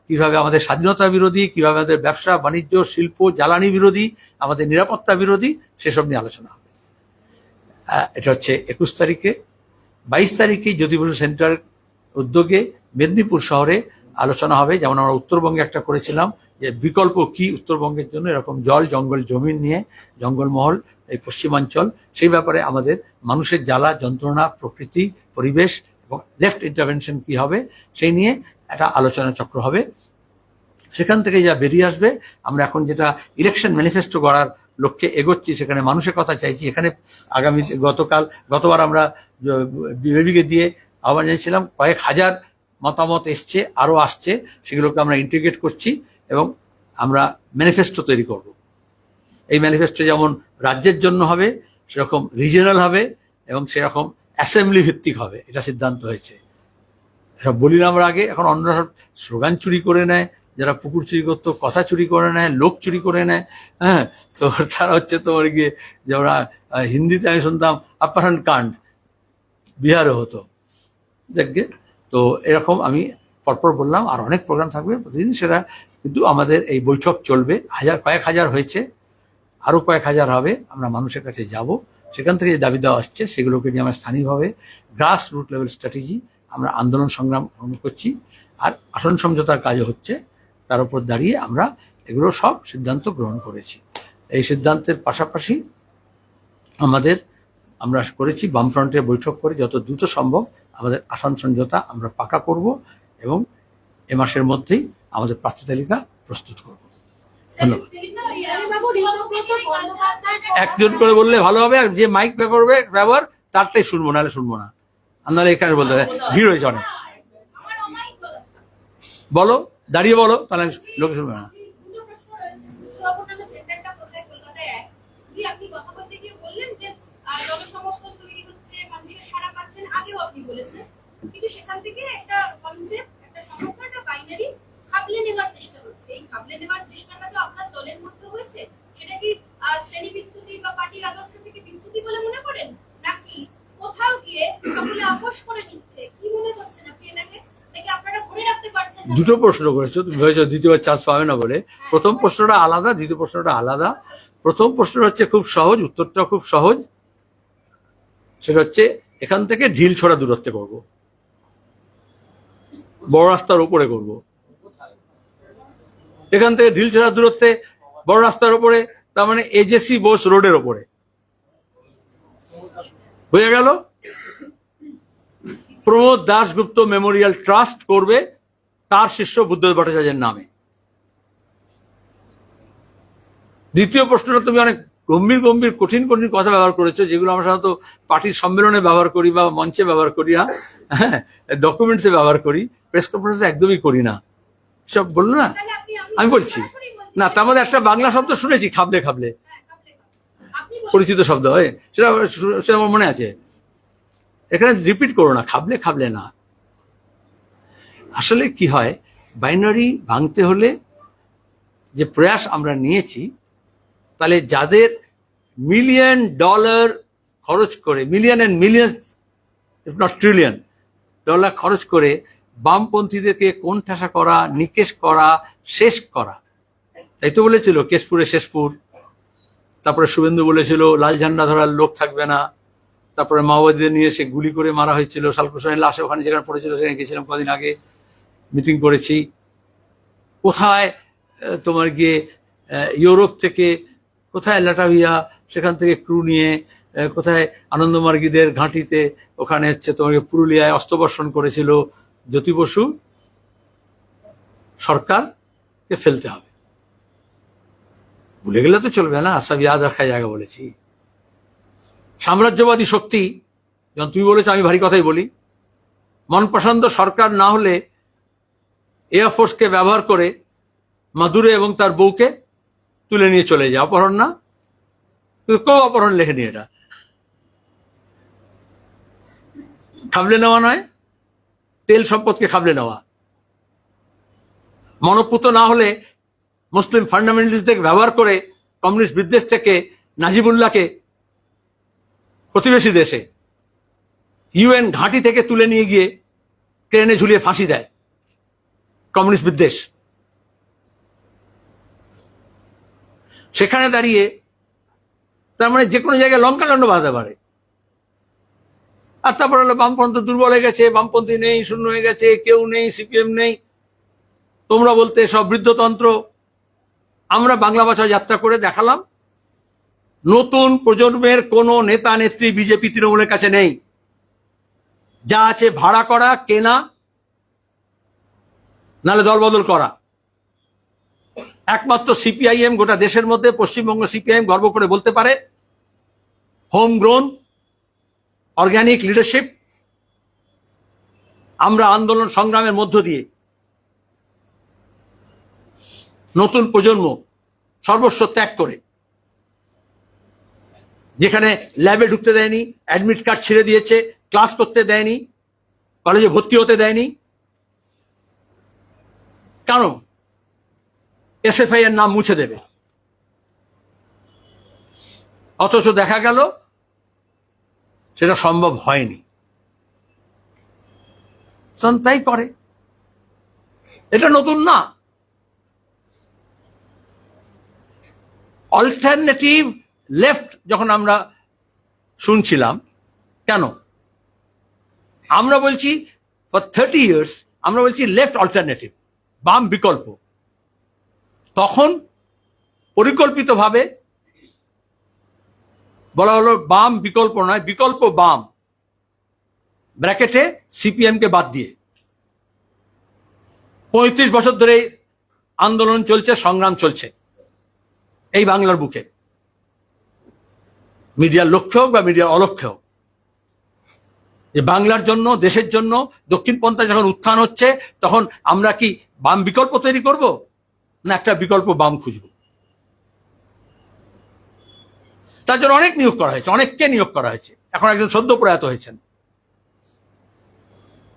কিভাবে আমাদের স্বাধীনতা বিরোধী, কিভাবে আমাদের ব্যবসা বাণিজ্য, শিল্প, জ্বালানি বিরোধী, আমাদের নিরাপত্তা বিরোধী, সেসব নিয়ে আলোচনা হবে। এটা হচ্ছে 21 তারিখে। 22 তারিখে জ্যোতিবসু সেন্টার উদ্যোগে মেদিনীপুর শহরে আলোচনা হবে। যেমন আমরা উত্তরবঙ্গে একটা করেছিলাম যে বিকল্প কি উত্তরবঙ্গের জন্য, এরকম জল, জঙ্গল, জমিন নিয়ে, জঙ্গলমহল, এই পশ্চিমাঞ্চল, সেই ব্যাপারে আমাদের মানুষের জ্বালা যন্ত্রণা, প্রকৃতি, পরিবেশ এবং লেফট ইন্টারভেনশন কি হবে, সেই নিয়ে একটা আলোচনা চক্র হবে। সেখান থেকে যা বেরিয়ে আসবে, আমরা এখন যেটা ইলেকশন ম্যানিফেস্টো করার লক্ষ্যে এগোচ্ছি, সেখানে মানুষের কথা চাইছি। এখানে আগামী গতবার আমরা বিবেকে দিয়ে আহ্বান জানিয়েছিলাম, কয়েক হাজার মতামত এসছে, আরও আসছে, সেগুলোকে আমরা ইন্টিগ্রেট করছি, এবং আমরা ম্যানিফেস্টো তৈরি করব। এই ম্যানিফেস্টো যেমন রাজ্যের জন্য হবে, সেরকম রিজিয়নাল হবে, এবং সেরকম অ্যাসেম্বলি ভিত্তিক হবে, এটা সিদ্ধান্ত হয়েছে। সব বলি না আমরা আগে, এখন অন্যরা সব স্লোগান চুরি করে নেয়, যারা পুকুর চুরি করতো কথা চুরি করে নেয়, লোক চুরি করে নেয়। হ্যাঁ, তো তারা হচ্ছে তোমার গিয়ে, যারা হিন্দিতে আমি শুনতাম অপহরণ কাণ্ড, বিহারে হতো। দেখবে, তো এরকম আমি পরপর বললাম, আর অনেক প্রোগ্রাম থাকবে প্রতিদিন। সেটা কিন্তু আমাদের এই বৈঠক চলবে, কয়েক হাজার হয়েছে, আরও কয়েক হাজার হবে। আমরা মানুষের কাছে যাব, সেখান থেকে যে দাবি দেওয়া আসছে সেগুলোকে নিয়ে আমরা স্থানীয়ভাবে গ্রাস রুট লেভেল স্ট্র্যাটেজি আমরা আন্দোলন সংগ্রাম করছি, আর আসন সমঝোতার কাজও হচ্ছে। তার উপর দাঁড়িয়ে আমরা এগুলো সব সিদ্ধান্ত গ্রহণ করেছি। এই সিদ্ধান্তের পাশাপাশি আমরা করেছি বামফ্রন্টের বৈঠক করে যত দ্রুত সম্ভব আমাদের আসন সমঝোতা আমরা পাকা করব, এবং এ মাসের মধ্যেই আমাদের প্রার্থী তালিকা প্রস্তুত করব। ধন্যবাদ। একজন করে বললে ভালো হবে, আর যে মাইক করবে ব্যবহার তারটাই শুনবো, নাহলে শুনবো না। আপনারা এখানে বলতে হবে, ভিড় হয়েছে অনেক। বলো, দাঁড়িয়ে বলো, তাহলে লোকে শুনবে না। আপনি বলেছেন, কিন্তু সেখান থেকে একটা কনসেপ্ট, একটা সমগ্র, একটা বাইনারি খাবলে নেওয়ার চেষ্টা হচ্ছে। এই খাবলে নেওয়ার চেষ্টাটা তো আপনার দলের মধ্যে হয়েছে, সেটা কি শ্রেণী বিচ্যুতি বা পার্টির আদর্শ থেকে বিচ্যুতি বলে মনে করেন, নাকি কোথাও গিয়ে সকলে আপোষ করে নিচ্ছে? কি মনে করছেন আপনি এটাকে? নাকি আপনারা ধরে রাখতে পারছেন না? দুটো প্রশ্ন করেছো, তুমি ভেবেছো দ্বিতীয়বার চান্স পাবে না বলে। প্রথম প্রশ্নটা আলাদা, দ্বিতীয় প্রশ্নটা আলাদা। প্রথম প্রশ্নটা হচ্ছে খুব সহজ, উত্তরটা খুব সহজ। সেটা হচ্ছে এখান থেকে ঢিল ছোড়া দূরত্বে করব, বড় রাস্তার উপরে করব। এখান থেকে ঢিল ছোড়া দূরত্বে বড় রাস্তার উপরে, তার মানে এজেসি বোস রোডের ওপরে হয়ে গেল। প্রমোদ দাশগুপ্ত মেমোরিয়াল ট্রাস্ট করবে তার শিষ্য বুদ্ধদেব ভট্টাচার্যের নামে। দ্বিতীয় প্রশ্নটা তুমি অনেক গম্ভীর গম্ভীর কঠিন কঠিন কথা ব্যবহার করেছো, যেগুলো আমরা সাধারণত পার্টির সম্মেলনে ব্যবহার করি বা মঞ্চে ব্যবহার করি না, হ্যাঁ, ডকুমেন্টসে ব্যবহার করি, প্রেস কনফারেন্সে একদমই করি না। সব বললো না, আমি বলছি না, তার মধ্যে একটা বাংলা শব্দ শুনেছি, খাবলে খাবলে, পরিচিত শব্দ হয়, সেটা সেটা আমার মনে আছে। এখানে রিপিট করো না, খাবলে খাবলে না। আসলে কি হয়, বাইনারি ভাঙতে হলে যে প্রয়াস আমরা নিয়েছি, তাহলে যাদের মিলিয়ন ডলার খরচ করে, million and million if not trillion dollar খরচ করে বামপন্থীদেরকে কোণঠাসা করা, নিকেশ করা, শেষ করা, তাই তো বলেছিল কেশপুরে শেষপুর। তারপরে শুভেন্দু বলেছিল লাল ঝান্ডা ধরার লোক থাকবে না। তারপরে মাওবাদীদের নিয়ে সে গুলি করে মারা হয়েছিল, শালকুশনের লাশে ওখানে যেখানে পড়েছিল সেখানে গেছিলাম কদিন আগে, মিটিং করেছি। কোথায় তোমার গিয়ে ইউরোপ থেকে, কোথায় লাটাভিয়া, সেখান থেকে ক্রু নিয়ে, কোথায় আনন্দমার্গীদের ঘাঁটিতে, ওখানে হচ্ছে তোমাকে পুরুলিয়ায় অস্ত্রবর্ষণ করেছিল জ্যোতি বসু। সরকারকে ফেলতে হবে, ভুলে গেলে তো চলবে না, সব ইয়াদ রাখা জায়গা বলেছি। সাম্রাজ্যবাদী শক্তি, যখন তুমি বলেছো আমি ভারী কথাই বলি, মন পছন্দ সরকার না হলে এয়ারফোর্সকে ব্যবহার করে মাদুরে এবং তার বউকে তুলে নিয়ে চলে যায়। অপহরণ না? কেউ অপহরণ লেখেনি, এটা খাবলে নেওয়া নয়, তেল সম্পদকে খাবলে নেওয়া। মনপুত না হলে মুসলিম ফান্ডামেন্টালিস্টদের ব্যবহার করে কমিউনিস্ট বিদ্বেষ থেকে নাজিবুল্লাহকে প্রতিবেশী দেশে ইউএন ঘাঁটি থেকে তুলে নিয়ে গিয়ে ট্রেনে ঝুলিয়ে ফাঁসি দেয় কমিউনিস্ট বিদ্বেষ। সেখানে দাঁড়িয়ে তার মানে যে কোনো জায়গায় লঙ্কাকাণ্ড বাঁধতে পারে। আর তারপর হলো বামপন্থী দুর্বল হয়ে গেছে, বামপন্থী নেই, শূন্য হয়ে গেছে, কেউ নেই, সিপিএম নেই, তোমরা বলতে সব বৃদ্ধতন্ত্র। আমরা বাংলা ভাষা যাত্রা করে দেখালাম নতুন প্রজন্মের কোন নেতা নেত্রী বিজেপি তৃণমূলের কাছে নেই। যা আছে ভাড়া করা, কেনা, নাহলে দলবদল করা। একমাত্র সিপিআইএম গোটা দেশের মধ্যে, পশ্চিমবঙ্গ সিপিআইএম গর্ব করে বলতে পারে হোম গ্রোন অর্গানিক লিডারশিপ। আমরা আন্দোলন সংগ্রামের মধ্য দিয়ে নতুন প্রজন্ম সর্বস্ব ত্যাগ করে, যেখানে ল্যাবে ঢুকতে দেয়নি, অ্যাডমিট কার্ড ছেড়ে দিয়েছে, ক্লাস করতে দেয়নি, কলেজে ভর্তি হতে দেয়নি। কেন? এসএফআই এর নাম মুছে দেবে। অথচ দেখা গেল সেটা সম্ভব হয়নি। তখন তাই করে, এটা নতুন না। অল্টারনেটিভ লেফট যখন আমরা শুনছিলাম, কেন আমরা বলছি ফর 30 years আমরা বলছি লেফট অল্টারনেটিভ, বাম বিকল্প, তখন পরিকল্পিতভাবে বলা হলো বাম বিকল্প নয়, বিকল্প বাম, ব্র্যাকেটে সিপিএম কে বাদ দিয়ে। 35 বছর ধরে আন্দোলন চলছে, সংগ্রাম চলছে এই বাংলার বুকে, মিডিয়ার লক্ষ্য হোক বা মিডিয়ার অলক্ষ্য হোক, যে বাংলার জন্য, দেশের জন্য দক্ষিণপন্থা যখন উত্থান হচ্ছে, তখন আমরা কি বাম বিকল্প তৈরি করব, না একটা বিকল্প বাম খুঁজব? তার জন্য অনেক নিয়োগ করা হয়েছে, অনেককে নিয়োগ করা হয়েছে। এখন একজন সদ্য প্রয়াত হয়েছেন,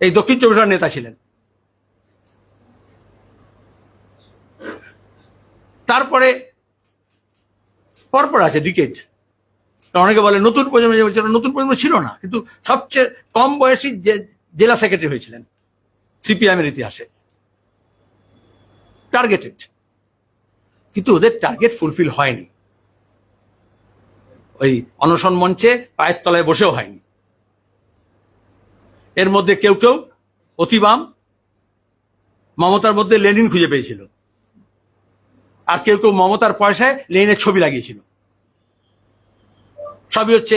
এই দক্ষিণ চব্বিশ পরগনার নেতা ছিলেন। তারপরে পরপর আছে ডিকেড। অনেকে বলে নতুন প্রজন্ম, যে বলছে নতুন প্রজন্ম ছিল না, কিন্তু সবচেয়ে কম বয়সী জেলা সেক্রেটারি হয়েছিলেন সিপিআইএম এর ইতিহাসে, টার্গেটেড। কিন্তু ওদের টার্গেট ফুলফিল হয়নি, ওই অনশন মঞ্চে পায়ের তলায় বসেও হয়নি। এর মধ্যে কেউ কেউ অতিবাম, মমতার মধ্যে লেনিন খুঁজে পেয়েছিল, আর কেউ কেউ মমতার পয়সায় লেনিনের ছবি লাগিয়েছিল। সবই হচ্ছে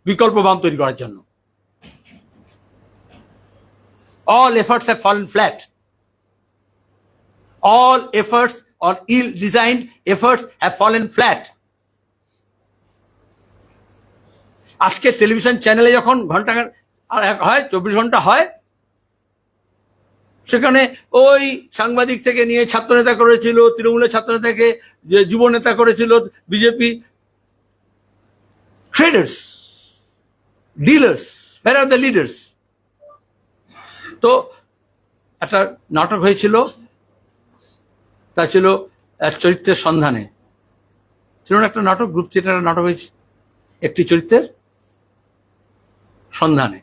বিকল্প বাম তৈরি করার জন্য। All efforts have fallen flat. All efforts or ill-designed efforts have fallen flat. আজকে টেলিভিশন চ্যানেলে যখন ঘন্টা হয়, 24 ঘন্টা হয়, সেখানে ওই সাংবাদিক থেকে নিয়ে ছাত্রনেতা করেছিল, তৃণমূলের ছাত্রনেতাকে যে যুব নেতা করেছিল BJP, traders, dealers, where are the leaders? তো একটা নাটক হয়েছিল, তা ছিল এক চরিত্রের সন্ধানে, ছিল একটা নাটক, গ্রুপ থিয়েটারের নাটক হয়েছে একটি চরিত্রের সন্ধানে।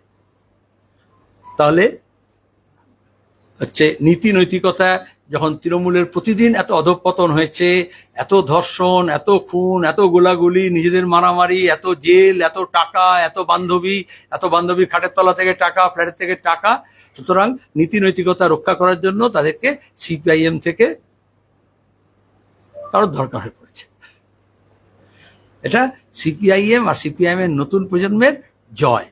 তাহলে হচ্ছে নীতি নৈতিকতা যখন তৃণমূলের প্রতিদিন এত অধঃপতন হয়েছে, এত ধর্ষণ, এত খুন, এত গোলাগুলি, নিজেদের মারামারি, এত জেল, এত টাকা, এত বান্ধবী খাটের তলা থেকে টাকা, ফ্ল্যাটের থেকে টাকা, সুতরাং নীতি নৈতিকতা রক্ষা করার জন্য তাদেরকে সিপিআইএম থেকে কারোর দরকার হয়ে পড়েছে। এটা সিপিআইএম আর সিপিআইএম এর নতুন প্রজন্মের জয়।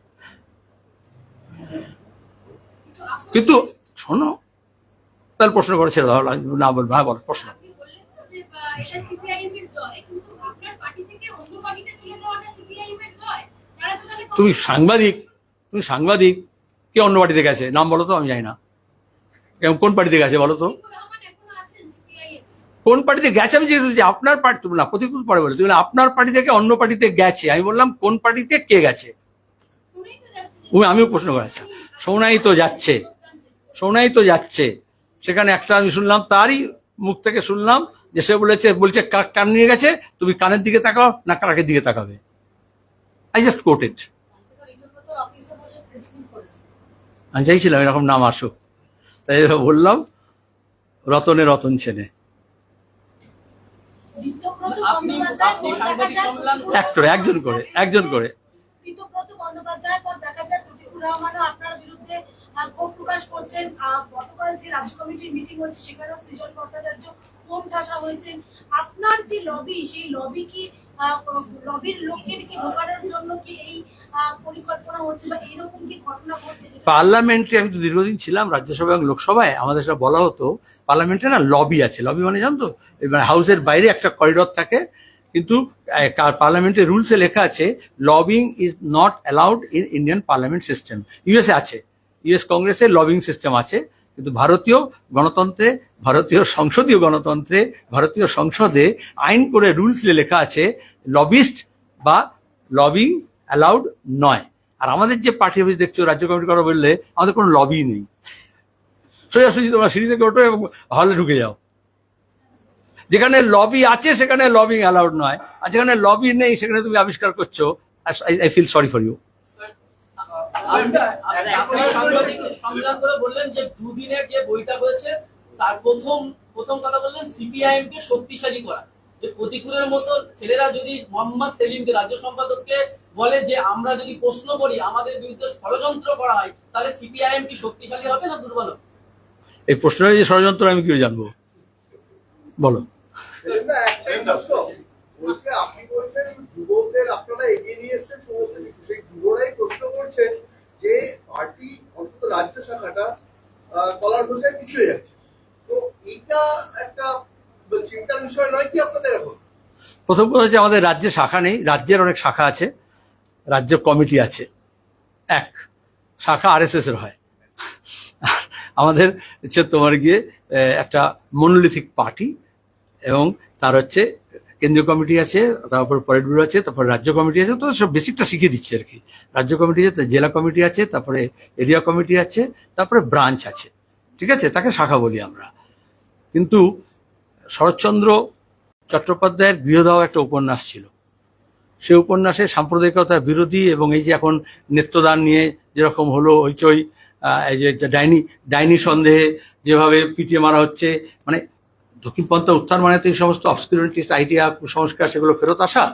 কিন্তু শোনো, তাহলে প্রশ্ন করে ছেড়ে দাও, না বলবো, হ্যাঁ বলো প্রশ্ন। তুমি সাংবাদিক কে অন্য পার্টিতে গেছে নাম বলো তো, আমি জানি না কোন পার্টিতে গেছে বলো তো, কোন পার্টিতে গেছে। আমি জিজ্ঞেস করছি আপনার পার্টি, না প্রতিকূল পরে বলে, তুমি আপনার পার্টি থেকে অন্য পার্টিতে গেছে, আমি বললাম কোন পার্টিতে কে গেছে। আমিও প্রশ্ন করেছি, শোনাই তো যাচ্ছে, সেখানে একটা আমি শুনলাম, তারই মুখ থেকে শুনলাম যে সে বলছে কান নিয়ে গেছে, তুমি কানের দিকে তাকাও না কানের দিকে তাকাবে। I just quoted. আমি চাইছিলাম এরকম নাম আসুক, তাই বললাম রতনে রতন ছেনে। একজন করে ক্ষোভ প্রকাশ করছেন। গতকাল যে রাজ্য কমিটির মিটিং হচ্ছে সেখানে সৃজন ভট্টাচার্য কোন ঠাসা হয়েছেন। আপনার যে লবি, সেই লবি কি লবির লোকের কি ঢোকানোর জন্য কি এই পরিকল্পনা হচ্ছে বা এইরকম কি ঘটনা ঘটছে? পার্লামেন্টে আমি তো দীর্ঘদিন ছিলাম, রাজ্যসভা এবং লোকসভায়, আমাদের সেটা বলা হতো পার্লামেন্টে না লবি আছে। লবি মানে জানতো, এবার হাউসের বাইরে একটা করিডর থাকে, কিন্তু পার্লামেন্টের রুলসে লেখা আছে lobbying is not allowed in Indian parliament system. USA আছে, ইউএস কংগ্রেসের লবিং সিস্টেম আছে, কিন্তু ভারতীয় গণতন্ত্রে, ভারতীয় সংসদীয় গণতন্ত্রে, ভারতীয় সংসদে আইন করে রুলসে লেখা আছে লবিস্ট বা লবিং অ্যালাউড নয়। আর আমাদের যে পার্টি অফিস দেখছো রাজ্য কমিটি করা বললে, আমাদের কোনো লবি নেই। সোজাসুজি তোমরা সিঁড়ি থেকে ওঠো এবং হলে ঢুকে যাও। যেখানে লবি আছে সেখানে লবিং অ্যালাউড নয়, আর যেখানে লবি নেই সেখানে তুমি আবিষ্কার করছো। I feel sorry for you. সংগ্রাম করে বললেন যে দুদিনের যে বৈঠক হয়েছে তার প্রথম কথা বললেন সিপিআইএম কে শক্তিশালী করা। যে প্রতিকূলের মতো ছেলেরা যদি মোহাম্মদ সেলিমকে, রাজ্য সম্পাদককে বলে যে আমরা যদি প্রশ্ন করি আমাদের বিরুদ্ধে ষড়যন্ত্র করা হয়, তাহলে সিপিআইএম কি শক্তিশালী হবে না দুর্বল হবে? এই প্রশ্নের যে ষড়যন্ত্র আমি কি জানবো, বলো। আপনি বলছেন যুবকদের আপনারা এগিয়ে নিয়ে এসছেন সমস্ত কিছু, সেই যুবরাই প্রশ্ন করছেন যে পার্টি অন্তত রাজ্য শাখাটা কলার ঘোষায় পিছিয়ে যাচ্ছে, তো এইটা একটা চিন্তার বিষয় নয় কি আপনাদের? এখন প্রথম কথা হচ্ছে আমাদের রাজ্যে শাখা নেই, রাজ্যের অনেক শাখা আছে, রাজ্য কমিটি আছে, এক শাখা আরএসএস এর হয়। আমাদের হচ্ছে তোমার গিয়ে একটা মনোলিথিক পার্টি, এবং তার হচ্ছে কেন্দ্রীয় কমিটি আছে, তারপর পলিট ব্যুরো আছে, তারপর রাজ্য কমিটি আছে, তো সব বেসিকটা শিখিয়ে দিচ্ছে আর কি। রাজ্য কমিটি আছে, জেলা কমিটি আছে, তারপরে এরিয়া কমিটি আছে, তারপরে ব্রাঞ্চ আছে, ঠিক আছে, তাকে শাখা বলি আমরা। কিন্তু শরৎচন্দ্র চট্টোপাধ্যায়ের গৃহদাহ একটা উপন্যাস ছিল, সেই উপন্যাসে সাম্প্রদায়িকতা বিরোধী এবং এই যে এখন নেত্রদান নিয়ে যেরকম হলো হইচই, এই যে ডাইনি সন্দেহে যেভাবে পিটিয়ে মারা হচ্ছে, মানে দক্ষিণপন্থা উত্থান মানে তো এই সমস্ত অবসকিউরিটিস্ট আইডিয়া কুসংস্কার সেগুলো ফেরত আসা।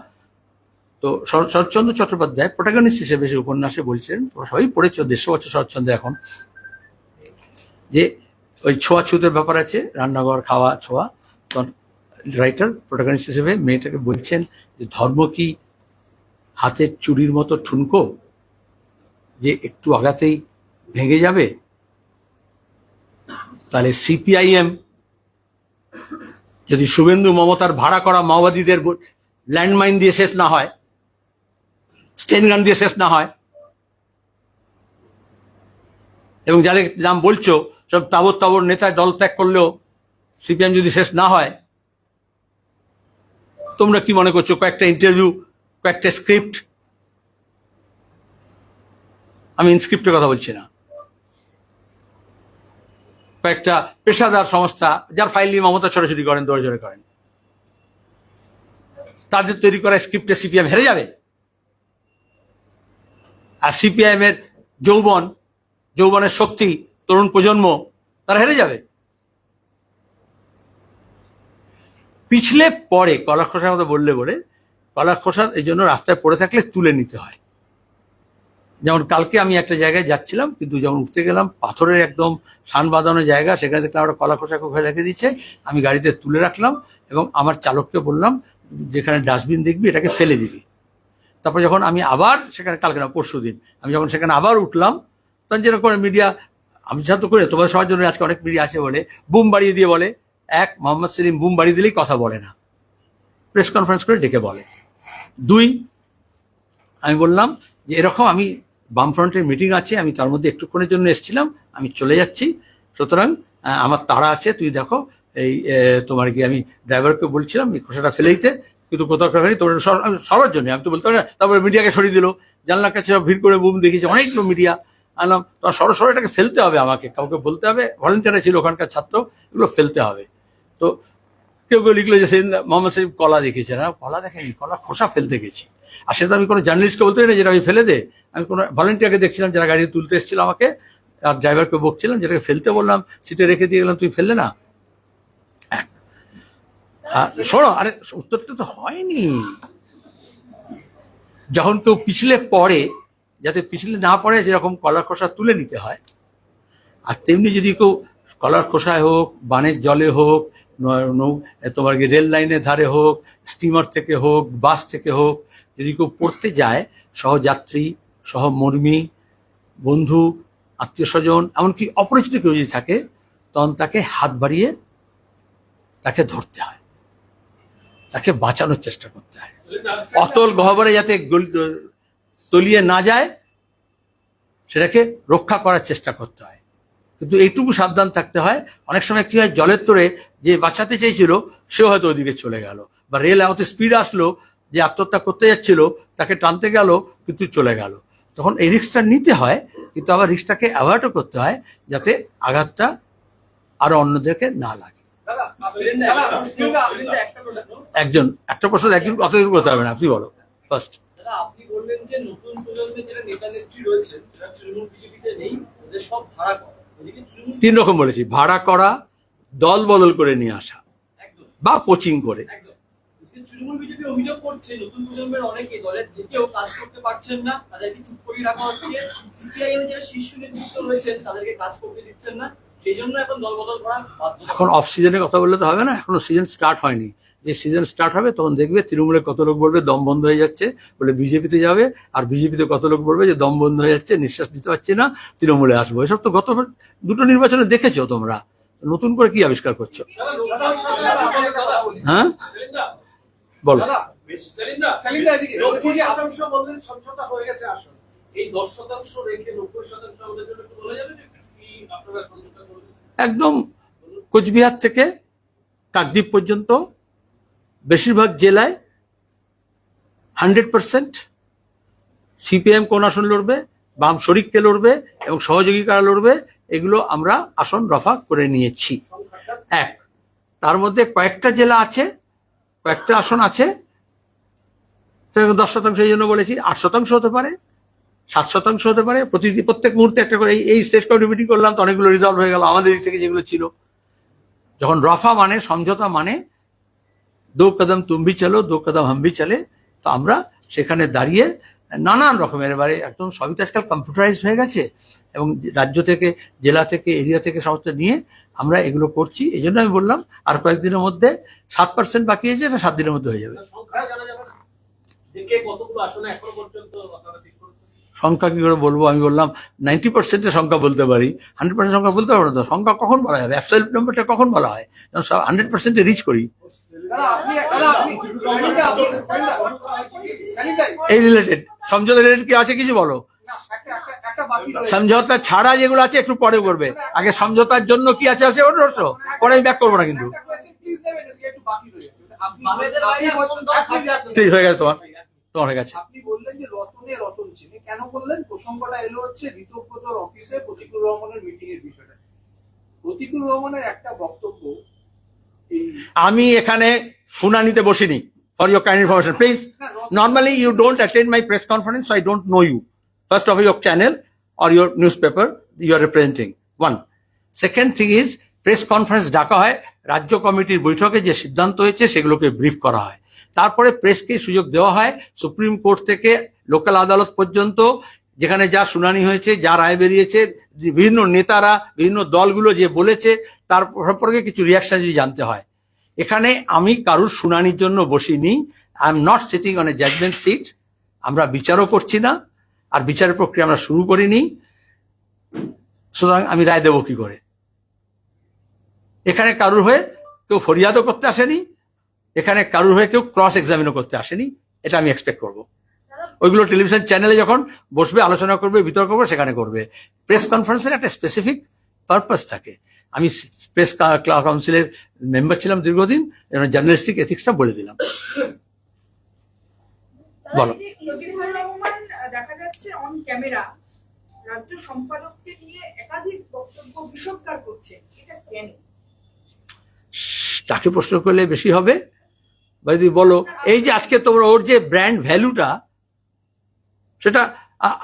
তো শরৎচন্দ্র চট্টোপাধ্যায় প্রোটাগনিস্ট হিসেবে সে উপন্যাসে বলছেন, সবাই পড়েছে, 150 বছর শরৎচন্দ্র এখন, যে ওই ছোঁয়াছুতের ব্যাপার আছে, রান্নাঘর খাওয়া ছোঁয়া। রাইটার প্রোটাগনিস্ট হিসেবে মেয়েটাকে বলছেন যে ধর্ম কি হাতের চুরির মতো ঠুনকো যে একটু আঘাতেই ভেঙে যাবে? তাহলে সিপিআইএম যদি শুভেন্দু মমতার ভাড়া করা মাওবাদীদের ল্যান্ডমাইন দিয়ে শেষ না হয়, স্টেন গান দিয়ে শেষ না হয়, এবং যাদের নাম বলছো সব তাবর তাবর নেতা দল ত্যাগ করলেও সিপিএম যদি শেষ না হয়, তোমরা কি মনে করছো কয়েকটা ইন্টারভিউ, কয়েকটা স্ক্রিপ্ট, আমি ইনস্ক্রিপ্টের কথা বলছি না, কয়েকটা পেশাদার সংস্থা যার ফাইল নিয়ে মমতা ছোটাছুটি করেন, দৌড়াজোড়ে করেন, তাদের তৈরি করা স্ক্রিপ্টে সিপিএম হেরে যাবে? আর সিপিআইএম এর যৌবনের শক্তি, তরুণ প্রজন্ম, তারা হেরে যাবে। পিছলে পরে কলা খোসার কথা বললে বলে, কলা খোসা এই জন্য রাস্তায় পড়ে থাকলে তুলে নিতে হয়। যেমন কালকে আমি একটা জায়গায় যাচ্ছিলাম, কিন্তু যখন উঠতে গেলাম পাথরের একদম সান বাঁধানো জায়গা, সেখানে দেখলাম একটা কলা খোসা কোথায় রেখে দিচ্ছে, আমি গাড়িতে তুলে রাখলাম এবং আমার চালককে বললাম যেখানে ডাস্টবিন দেখবি এটাকে ফেলে দিবি। তারপর যখন আমি আবার সেখানে, কালকে না পরশু দিন, আমি যখন সেখানে আবার উঠলাম, তখন যেরকম মিডিয়া, আমি তো করে তোমাদের সবার জন্য আজকে অনেক মিডিয়া আছে বলে বুম বাড়িয়ে দিয়ে বলে, এক, মোহাম্মদ সেলিম বুম বাড়িয়ে দিলেই কথা বলে না, প্রেস কনফারেন্স করে ডেকে বলে। 2, আমি বললাম যে এরকম আমি বামফ্রন্টের মিটিং আছে, আমি তার মধ্যে একটুক্ষণের জন্য এসেছিলাম, আমি চলে যাচ্ছি, সুতরাং আমার তাড়া আছে, তুই দেখো এই তোমার কি, আমি ড্রাইভারকে বলছিলাম এই খোসাটা ফেলে দিতে, কিন্তু কোথাও ফেলেনি, তোমার সবার জন্য আমি তো বলতে পারি না। তারপরে মিডিয়াকে সরিয়ে দিল, জানলার কাছে ভিড় করে বুম দেখিয়েছে অনেকগুলো মিডিয়া, আনলাম তোমার সরো এটাকে ফেলতে হবে, আমাকে কাউকে বলতে হবে, ভলেন্টিয়ার ছিল ওখানকার ছাত্র, এগুলো ফেলতে হবে। তো কেউ লিখলো যে সেদিন মোহাম্মদ সাহেব কলা দেখিয়েছে, না কলা দেখেনি, কলা খোসা ফেলতে গেছি। আর সেটা আমি কোনো জার্নালিস্টকে বলতে পারি না যেটা আমি ফেলে দে, আমি কোনো ভলেন্টিয়ারকে দেখছিলাম যারা গাড়ি তুলতে এসেছিল আমাকে, আর ড্রাইভারকে বকছিলাম, যেটাকে ফেলতে বললাম সিটে রেখে দিয়ে গেলাম, তুই ফেললে না। শোনো, আরে উত্তরটা তো হয়নি। যখন কেউ পিছলে পড়ে, যাতে পিছলে না পড়ে যেরকম কলার খোসা তুলে নিতে হয়, আর তেমনি যদি কেউ কলার খোসায় হোক, বানের জলে হোক, তোমার রেল লাইনের ধারে হোক, স্টিমার থেকে হোক, বাস থেকে হোক, যদি কেউ পড়তে যায়, সহযাত্রী, সহমর্মী, বন্ধু, আত্মীয় স্বজন, এমনকি অপরিচিত কেউ যদি থাকে, তখন তাকে হাত বাড়িয়ে তাকে ধরতে হয়, তাকে বাঁচানোর চেষ্টা করতে হয়, অতল গহ্বরে যাতে তলিয়ে না যায় সেটাকে রক্ষা করার চেষ্টা করতে হয়। কিন্তু এইটুকু সাবধান থাকতে হয়, অনেক সময় কি হয়, জলের তোরে যে বাঁচাতে চেয়েছিল সেও হয়তো ওইদিকে চলে গেল, বা রেল এমন স্পিড আসলো যে আত্মহত্যা করতে যাচ্ছিল তাকে টানতে গেল কিন্তু চলে গেল, তখন এই রিস্কটা নিতে হয়, কিন্তু আবার রিস্কটাকে অ্যাভয়েডও করতে হয় যাতে আঘাতটা আরো অন্যদেরকে না লাগে। একটা প্রশ্ন একজন অতটুকু করতে হবে না, আপনি বলো ফার্স্ট। আপনি বললেন যে নতুন প্রজন্মের যারা নেতা নেত্রী রয়েছেন যারা তৃণমূল বিজেপিতে নেই, ওদের সব ভাড়া করা। 3 রকম বলেছি, ভাড়া করা, দল বদল করে নিয়ে আসা, বা কোচিং করে। তৃণমূল বিজেপি অভিযোগ করছে নতুন প্রজন্মের অনেকে দলের থেকেও কাজ করতে পারছেন না, তাদেরকে চুপ করিয়ে রাখা হচ্ছে। সিপিআইএম যারা শীর্ষ নেতৃত্ব রয়েছেন তাদেরকে কাজ করতে দিচ্ছেন না, সেই জন্য এখন দল বদল করা বাধ্য। এখন অফ সিজনের কথা বললে তো হবে না, এখনো সিজন স্টার্ট হয়নি। যে সিজন স্টার্ট হবে তখন দেখবে তৃণমূলে কত লোক বলবে দম বন্ধ হয়ে যাচ্ছে বলে বিজেপিতে যাবে, আর বিজেপিতে কত লোক বলবে যে দম বন্ধ হয়ে যাচ্ছে, নিঃশ্বাস নিতে পারছি না, তৃণমূলে আসবো। এসব তো গত 2টো নির্বাচনে দেখেছো তোমরা, নতুন করে কি আবিষ্কার করছো? হ্যাঁ বলো। একদম কোচবিহার থেকে কাকদ্বীপ পর্যন্ত বেশিরভাগ জেলায় 100% সিপিএম কোন আসন লড়বে, বাম শরিককে লড়বে এবং সহযোগী কারা লড়বে, এগুলো আমরা আসন রফা করে নিয়েছি। এক, তার মধ্যে কয়েকটা জেলা আছে, কয়েকটা আসন আছে 10% এই জন্য বলেছি, 8% হতে পারে, 7% হতে পারে, প্রত্যেক মুহূর্তে একটা করে। এই স্টেট কমিটি মিটিং করলাম তো অনেকগুলো রিজলভ হয়ে গেল আমাদের দিক থেকে যেগুলো ছিল। যখন রফা মানে সমঝোতা মানে দো কদম তুম ভি চলো দো কদম হাম ভি চলে, তো আমরা সেখানে দাঁড়িয়ে নানান রকমের, এবারে একদম সবই তো আজকাল কম্পিউটারাইজ হয়ে গেছে এবং রাজ্য থেকে, জেলা থেকে, এরিয়া থেকে সমস্ত নিয়ে আমরা এগুলো করছি। এই জন্য আমি বললাম আর কয়েকদিনের মধ্যে 7% বাকি আছে, এটা 7 দিনের মধ্যে হয়ে যাবে। সংখ্যা জানা যাবে না যে কে কতগুলো আসনে এখনো পর্যন্ত আপনারা ঠিক করেছেন? সংখ্যা কি করে বলবো? আমি বললাম 90% সংখ্যা বলতে পারি, 100% সংখ্যা বলতে পারবো না। তো সংখ্যা কখন বলা যাবে? অ্যাবসলিউট নাম্বারটা কখন বলা হয়? যখন 100% রিচ করি। এই রিলেটেড সমঝোতা রিলেটেড কি আছে কিছু বলো? সমঝোতা ছাড়া যেগুলো আছে একটু পরে করবে, আগে সমঝোতার জন্য কি আছে ওটা পরে আমি ব্যাক করবো না কিন্তু। বামেদের বাইরে কোন দল থাকবে আপনাদের? ঠিক হয়ে গেছে, তোমার হয়ে গেছে। আপনি বললেন যে রতনে রতন চিনি, কেন বললেন? প্রসঙ্গটা এলো হচ্ছে ঋতব্রতর অফিসে প্রতিকুল রহমানের মিটিং এর বিষয়টা। প্রতিকুল রহমানের একটা বক্তব্য, আমি এখানে শুনানিতে বসিনি, for your kind information please. Normally you don't attend my press conference, so I don't know you. First of all, your channel or your newspaper you are representing. One. Second thing is, press conference ডাকা হয়, রাজ্য কমিটির বৈঠকে যে সিদ্ধান্ত হয়েছে সেগুলোকে brief করা হয়, তারপরে প্রেসকে সুযোগ দেওয়া হয় সুপ্রিম কোর্ট থেকে লোকাল আদালত পর্যন্ত, যেখানে যা শুনানি হয়েছে, যা রায় বেরিয়েছে, বিভিন্ন নেতারা, বিভিন্ন দলগুলো যে বলেছে তার সম্পর্কে কিছু রিয়াকশন যদি জানতে হয়। এখানে আমি কারুর শুনানির জন্য বসিনি। I am not sitting on a judgement seat. আমরা বিচারও করছি না, আর বিচারের প্রক্রিয়া আমরা শুরু করিনি, সুতরাং আমি রায় দেবো কি করে? এখানে কারুর হয়ে কেউ ফরিয়াদও করতে আসেনি, এখানে কারুর হয়ে কেউ ক্রস এক্সামিনও করতে আসেনি, এটা আমি এক্সপেক্ট করবো। ওইগুলো টেলিভিশন চ্যানেলে যখন বসবে, আলোচনা করবে, বিতর্ক করবে, সেখানে করবে। প্রেস কনফারেন্সের একটা স্পেসিফিক পারপাস থাকে। আমি প্রেস কাউন্সিলের মেম্বার ছিলাম দীর্ঘদিন, জার্নালিস্টিক এথিক্সটা বলে দিলাম। বলো। প্রতিকুল রহমান দেখা যাচ্ছে অন ক্যামেরা রাজ্য সম্পাদককে নিয়ে একাধিক বক্তব্য বিষোদ্গার করছে, এটা কেন? তাকে প্রশ্ন করলে বেশি হবে, বা যদি বলো এই যে আজকে তোমরা ওর যে ব্র্যান্ড ভ্যালুটা, সেটা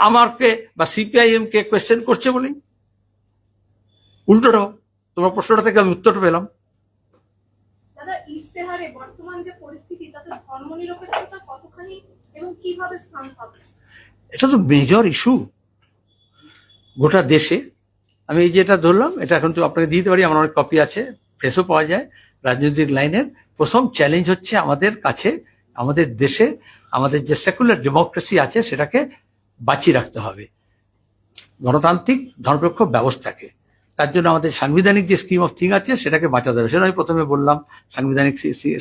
আমাকে বা সিপিআইএম কে কোয়েশ্চেন করছে বলেই উল্টোটাও তোমার প্রশ্নটা থেকে আমি উত্তরটা পেলাম। দাদা, ইস্তেহারে বর্তমান যে পরিস্থিতি তাতে ধর্মনিরপেক্ষতা কতখানি এবং কিভাবে স্থান পাবে? এটা তো মেজর ইস্যু গোটা দেশে। আমি এই যেটা ধরলাম, এটা এখন তো আপনাকে দিতে পারি, আমার অনেক কপি আছে, প্রেসও পাওয়া যায়। রাজনৈতিক লাইনের প্রথম চ্যালেঞ্জ হচ্ছে আমাদের কাছে, আমাদের দেশে আমাদের যে সেকুলার ডেমোক্রেসি আছে সেটাকে বাঁচিয়ে রাখতে হবে, গণতান্ত্রিক ধর্মনিরপেক্ষ ব্যবস্থাকে। তার জন্য আমাদের সাংবিধানিক যে স্কিম অফ থিং আছে সেটাকে বাঁচাতে হবে। সেটা আমি প্রথমে বললাম, সাংবিধানিক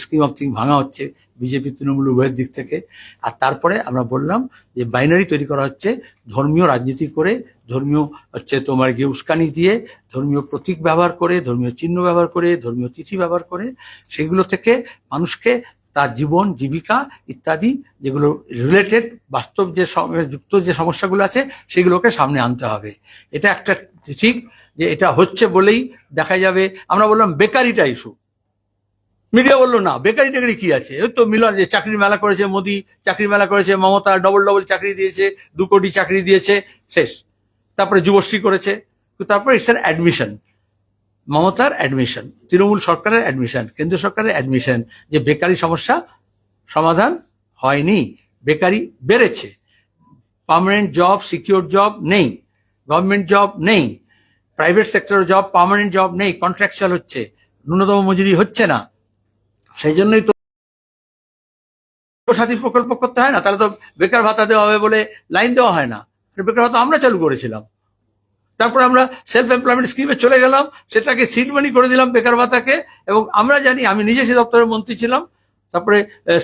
স্কিম অফ থিং ভাঙা হচ্ছে বিজেপি তৃণমূল উভয়ের দিক থেকে। আর তারপরে আমরা বললাম যে বাইনারি তৈরি করা হচ্ছে, ধর্মীয় রাজনীতি করে, ধর্মীয় হচ্ছে তোমার গিয়ে উস্কানি দিয়ে, ধর্মীয় প্রতীক ব্যবহার করে, ধর্মীয় চিহ্ন ব্যবহার করে, ধর্মীয় তিথি ব্যবহার করে, সেগুলো থেকে মানুষকে তার জীবন জীবিকা ইত্যাদি যেগুলো রিলেটেড বাস্তব যে যুক্ত যে সমস্যাগুলো আছে সেগুলোকে সামনে আনতে হবে। এটা একটা ঠিক যে এটা হচ্ছে বলেই দেখা যাবে। আমরা বললাম বেকারিটা ইস্যু, মিডিয়া বললো না বেকারি টেকারি কি আছে, ওই তো মিলন যে চাকরির মেলা করেছে মোদি, চাকরির মেলা করেছে মমতা, ডবল চাকরি দিয়েছে, 2 কোটি চাকরি দিয়েছে, শেষ। তারপরে যুবশ্রী করেছে, তারপরে ইটস অ্যাডমিশন, মমতার অ্যাডমিশন, তৃণমূল সরকারের অ্যাডমিশন, কেন্দ্র সরকারের অ্যাডমিশন, যে বেকারি সমস্যা সমাধান হয়নি, বেকারি বেড়েছে, পার্মানেন্ট জব, সিকিউর জব নেই, গভর্নমেন্ট জব নেই, private sector job, permanent job নেই, কন্ট্রাকচুয়াল হচ্ছে, ন্যূনতম মজুরি হচ্ছে না। সেই জন্যই তো সাথী প্রকল্প করতে হয় না, তাহলে তো বেকার ভাতা দেওয়া হবে বলে লাইন দেওয়া হয় না। বেকার ভাতা আমরা চালু করেছিলাম, তারপরে আমরা সেলফ এমপ্লয়মেন্ট স্কিমে চলে গেলাম, সেটাকে সিড মানি করে দিলাম বেকার ভাতাকে। এবং আমরা জানি, আমি নিজে সে দপ্তরের মন্ত্রী ছিলাম, তারপরে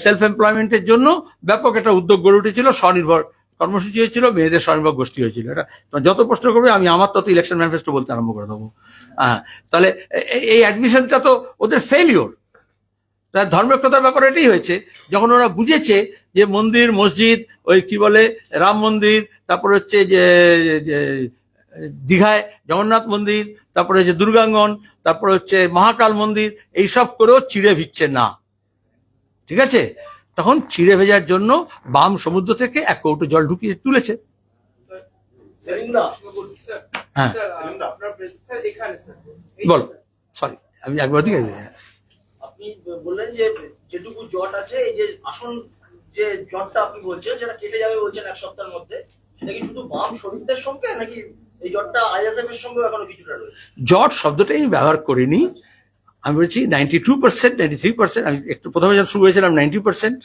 সেলফ এমপ্লয়মেন্টের জন্য ব্যাপক একটা উদ্যোগ গড়ে উঠেছিল, স্বনির্ভর কর্মসূচি হয়েছিল, মেয়েদের স্বনির্ভর গোষ্ঠী হয়েছিল। এটা যত প্রশ্ন করবে আমি আমার তত ইলেকশন ম্যানিফেস্টো বলতে আরম্ভ করে দেবো। তাহলে এই অ্যাডমিশনটা তো ওদের ফেলিওর। তার ধর্মক্ষতার ব্যাপার এটাই হয়েছে, যখন ওরা বুঝেছে যে মন্দির মসজিদ ওই কি বলে রাম মন্দির, তারপরে হচ্ছে যে যে দীঘায় জগন্নাথ মন্দির, তারপরে যে দুর্গাঙ্গন, তারপরে হচ্ছে মহাকাল মন্দির, এইসব করেও চিড়ে ভিজছে না, ঠিক আছে? তখন চিড়ে ভেজার জন্য বাম সমুদ্র থেকে এক কৌটো জল ঢুকিয়ে তুলেছে। সেলিমদা, হ্যাঁ আপনার স্যার এখানে স্যার বলো, সরি আমি একবার দিকে আপনি বললেন যে যেটুকু জট আছে, এই যে আসল যে জটটা আপনি বলছেন সেটা কেটে যাবে বলছেন এক সপ্তাহের মধ্যে, সেটা কি শুধু বাম শরীরদের সঙ্গে নাকি এই জটটা আইএসএফ এর সঙ্গে এখনো কিছুটা রয়েছে? জট শব্দটাই আমি ব্যবহার করিনি, আমি বলছি 92%, 93%। আমি একটু প্রথমে যখন শুরু হয়েছিলাম 90%,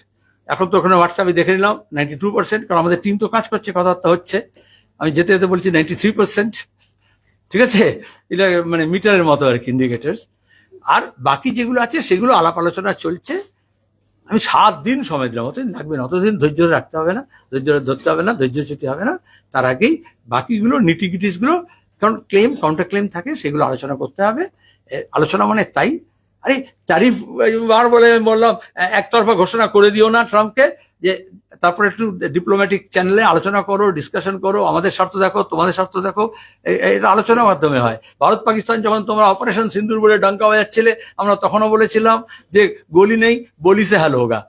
এখন তো ওখানে হোয়াটসঅ্যাপে দেখে নিলাম 92%, কারণ আমাদের টিম তো কাজ করছে, কথাবার্তা হচ্ছে। আমি যেতে যেতে বলছি 93%, ঠিক আছে? এটা মানে মিটারের মতো আর কি, ইন্ডিকেটার্স। আর বাকি যেগুলো আছে সেগুলো আলাপ আলোচনা চলছে। আমি 7 দিন সময় দিলাম, অতদিন লাগবে না, অতদিন ধৈর্য রাখতে হবে না, ধৈর্য ধরতে হবে না, ধৈর্যচ্যুতি হবে না। তার আগেই বাকিগুলো নিটিগিটিস গুলো, কারণ ক্লেম কাউন্টার ক্লেম থাকে, সেগুলো আলোচনা করতে হবে। আলোচনা মানে তাই, আরে তারিফ বার বলে বললাম একতরফা ঘোষণা করে দিও না ট্রাম্পকে, যে তারপরে একটু ডিপ্লোম্যাটিক চ্যানেলে আলোচনা করো, ডিসকাশন করো, আমাদের স্বার্থ দেখো, তোমাদের স্বার্থ দেখো, এটা আলোচনার মাধ্যমে হয়। ভারত পাকিস্তান যখন তোমরা অপারেশন সিন্দুর বলে ডাঙ্কা বাজাচ্ছিলে, আমরা তখনও বলেছিলাম যে গলি নেই বলি সে হ্যালো হোগা,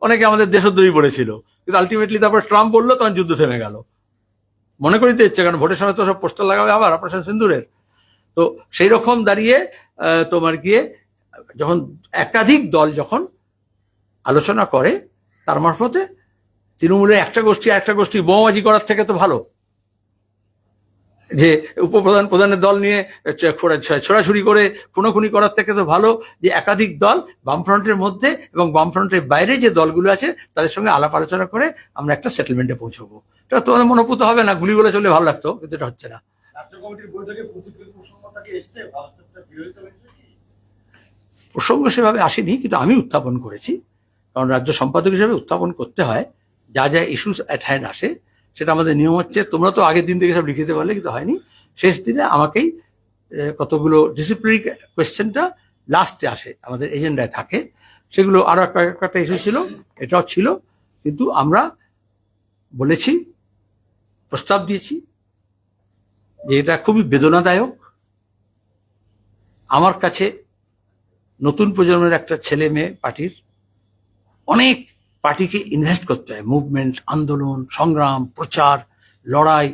অনেকে আমাদের দেশদ্রোহী বলেছিল, কিন্তু আলটিমেটলি তারপর ট্রাম্প বললো, তখন যুদ্ধ থেমে গেল। মনে করিতে ইচ্ছে, কারণ ভোটের সময় তো সব পোস্টার লাগাবে আবার অপারেশন সিন্দুরের। তো সেই রকম দাঁড়িয়ে তোমার গিয়ে যখন একাধিক দল যখন আলোচনা করে, তার মারফতে তৃণমূলের একটা গোষ্ঠী বোমাবাজি করার থেকে তো ভালো, যে উপপ্রধান প্রধানের দল নিয়ে ছোড়াছুড়ি করে খুনোখুনি করার থেকে তো ভালো যে একাধিক দল বামফ্রন্টের মধ্যে এবং বামফ্রন্টের বাইরে যে দলগুলো আছে তাদের সঙ্গে আলাপ আলোচনা করে আমরা একটা সেটেলমেন্টে পৌঁছবো। এটা তোমাদের মনোপুত হবে না, গুলিগুলো চললে ভালো লাগতো, কিন্তু এটা হচ্ছে না। রাজ্য কমিটির বৈঠকে প্রতিক্রিয়া প্রসঙ্গটাকে এসছে, ভারতের বিরোধিতা হয়েছে কি? প্রসঙ্গ সেভাবে আসেনি, কিন্তু আমি উত্থাপন করেছি, কারণ রাজ্য সম্পাদক হিসেবে উত্থাপন করতে হয়। যা যা ইস্যুস অ্যাট হ্যান্ড আসে সেটা আমাদের নিয়ম হচ্ছে, তোমরা তো আগের দিন থেকে সব লিখে দিতে পারলে, কিন্তু হয়নি। শেষ দিনে আমাকেই কতগুলো ডিসিপ্লিনারি কোয়েশ্চেনটা লাস্টে আসে, আমাদের এজেন্ডায় থাকে, সেগুলো আরো একটা ইস্যু ছিল, এটাও ছিল। কিন্তু আমরা বলেছি, প্রস্তাব দিয়েছি যে এটা খুবই বেদনাদায়ক। আমার কাছে নতুন প্রজন্মের একটা ছেলে মেয়ে পার্টির, অনেক পার্টিকে ইনভেস্ট করতে হয়, মুভমেন্ট, আন্দোলন, সংগ্রাম, প্রচার, লড়াই,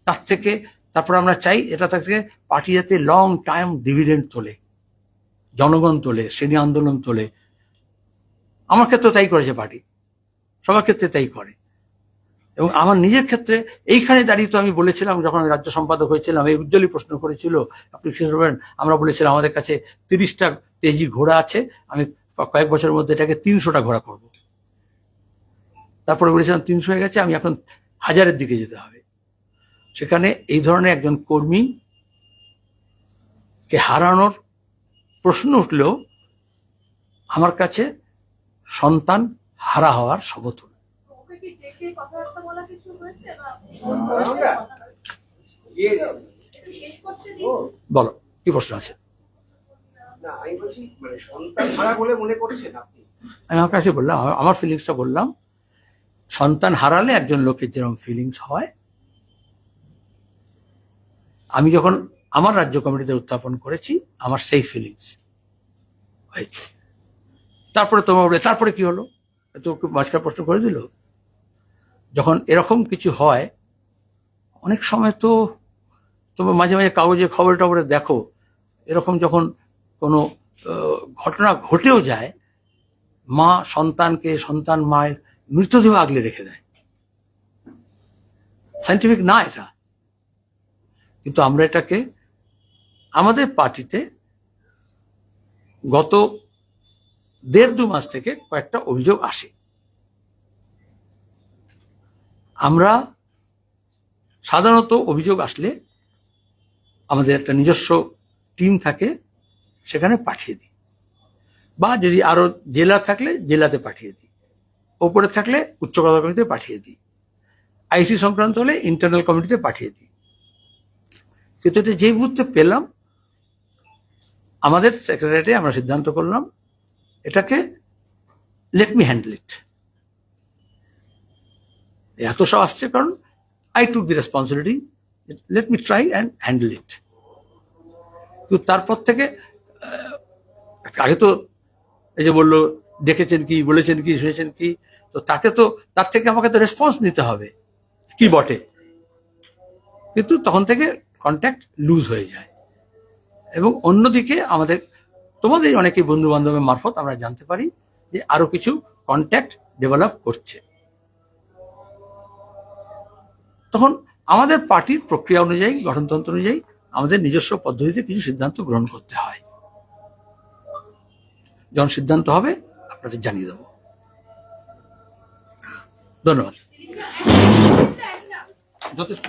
তার থেকে তারপর আমরা চাই এটা থেকে পার্টি যাতে লং টাইম ডিভিডেন্ড তোলে, জনগণ তোলে, শ্রেণী আন্দোলন তোলে। আমার ক্ষেত্রে তাই করেছে পার্টি, সবার ক্ষেত্রে তাই করে। এবং আমার নিজের ক্ষেত্রে এইখানে দাঁড়িয়ে তো আমি বলেছিলাম, যখন আমি রাজ্য সম্পাদক হয়েছিলাম, এই উজ্জ্বলী প্রশ্ন করেছিল, আপনি কি করবেন, আমরা বলেছিলাম আমাদের কাছে 30টা তেজি ঘোড়া আছে, আমি কয়েক বছরের মধ্যে এটাকে 300টা ঘোড়া করব। তারপরে বলেছিলাম 300 হয়ে গেছে, আমি এখন 1000-এর দিকে যেতে হবে। সেখানে এই ধরনের একজন কর্মীকে হারানোর প্রশ্ন উঠলেও আমার কাছে সন্তান হারা হওয়ার সমতুল। ওকে কি ডেকে কথাবার্তা বলা কিছু হয়েছে বা একটু শেষ করতে দিন। বলো, কি প্রশ্ন আছে? না, আমি বলছি মানে সন্তান হারা বলে মনে করছেন আপনি? আমি আমার কাছে বললাম, আমার ফিলিংসটা বললাম। সন্তান হারালে একজন লোকের যেরকম ফিলিংস হয়, আমি যখন আমার রাজ্য কমিটিতে উত্থাপন করেছি, আমার সেই ফিলিংস হয়েছে। তারপরে তোমার বলে তারপরে কি হলো, তো মাঝখানে প্রশ্ন করে দিল। যখন এরকম কিছু হয়, অনেক সময় তো তোমার মাঝে মাঝে কাগজে খবরে টবরে দেখো, এরকম যখন কোনো ঘটনা ঘটেও যায়, মা সন্তানকে, সন্তান মায়ের মৃতদেহ আগলে রেখে দেয়। সায়েন্টিফিক না এটা, কিন্তু আমরা এটাকে আমাদের পার্টিতে গত 1.5-2 মাস থেকে কয়েকটা অভিযোগ আসে। আমরা সাধারণত অভিযোগ আসলে আমাদের একটা নিজস্ব টিম থাকে, সেখানে পাঠিয়ে দিই, বা যদি আরো জেলা থাকলে জেলাতে পাঠিয়ে দিই, ওপরে থাকলে উচ্চ পদাধিকার কমিটিতে পাঠিয়ে দিই, আইসি সংক্রান্ত হলে ইন্টারনাল কমিটিতে পাঠিয়ে দিই। কিন্তু এটা যেই মুহূর্তে পেলাম, আমাদের সেক্রেটারিয়েটে আমরা সিদ্ধান্ত করলাম এটাকে লেট মি হ্যান্ডেল ইট, এত সব আসছে কারণ I took the responsibility, let me try and handle ইট। কিন্তু তারপর থেকে আগে তো এই যে বললো ডেকেছেন কি, বলেছেন কি, শুনেছেন কি, তো তার থেকে আমাকে তো রেসপন্স নিতে হবে কি বটে, কিন্তু তখন থেকে কন্ট্যাক্ট লুজ হয়ে যায়। এবং অন্যদিকে তোমাদের অনেকে বন্ধু বান্ধবের মারফত আমরা জানতে পারি যে আরো কিছু কন্ট্যাক্ট ডেভেলপ করছে। তখন আমাদের পার্টির প্রক্রিয়া অনুযায়ী, গঠনতন্ত্র অনুযায়ী আমাদের নিজস্ব পদ্ধতিতে কিছু সিদ্ধান্ত গ্রহণ করতে হয়। যখন সিদ্ধান্ত হবে আপনাদের জানিয়ে দেবো। ধন্যবাদ। যথেষ্ট।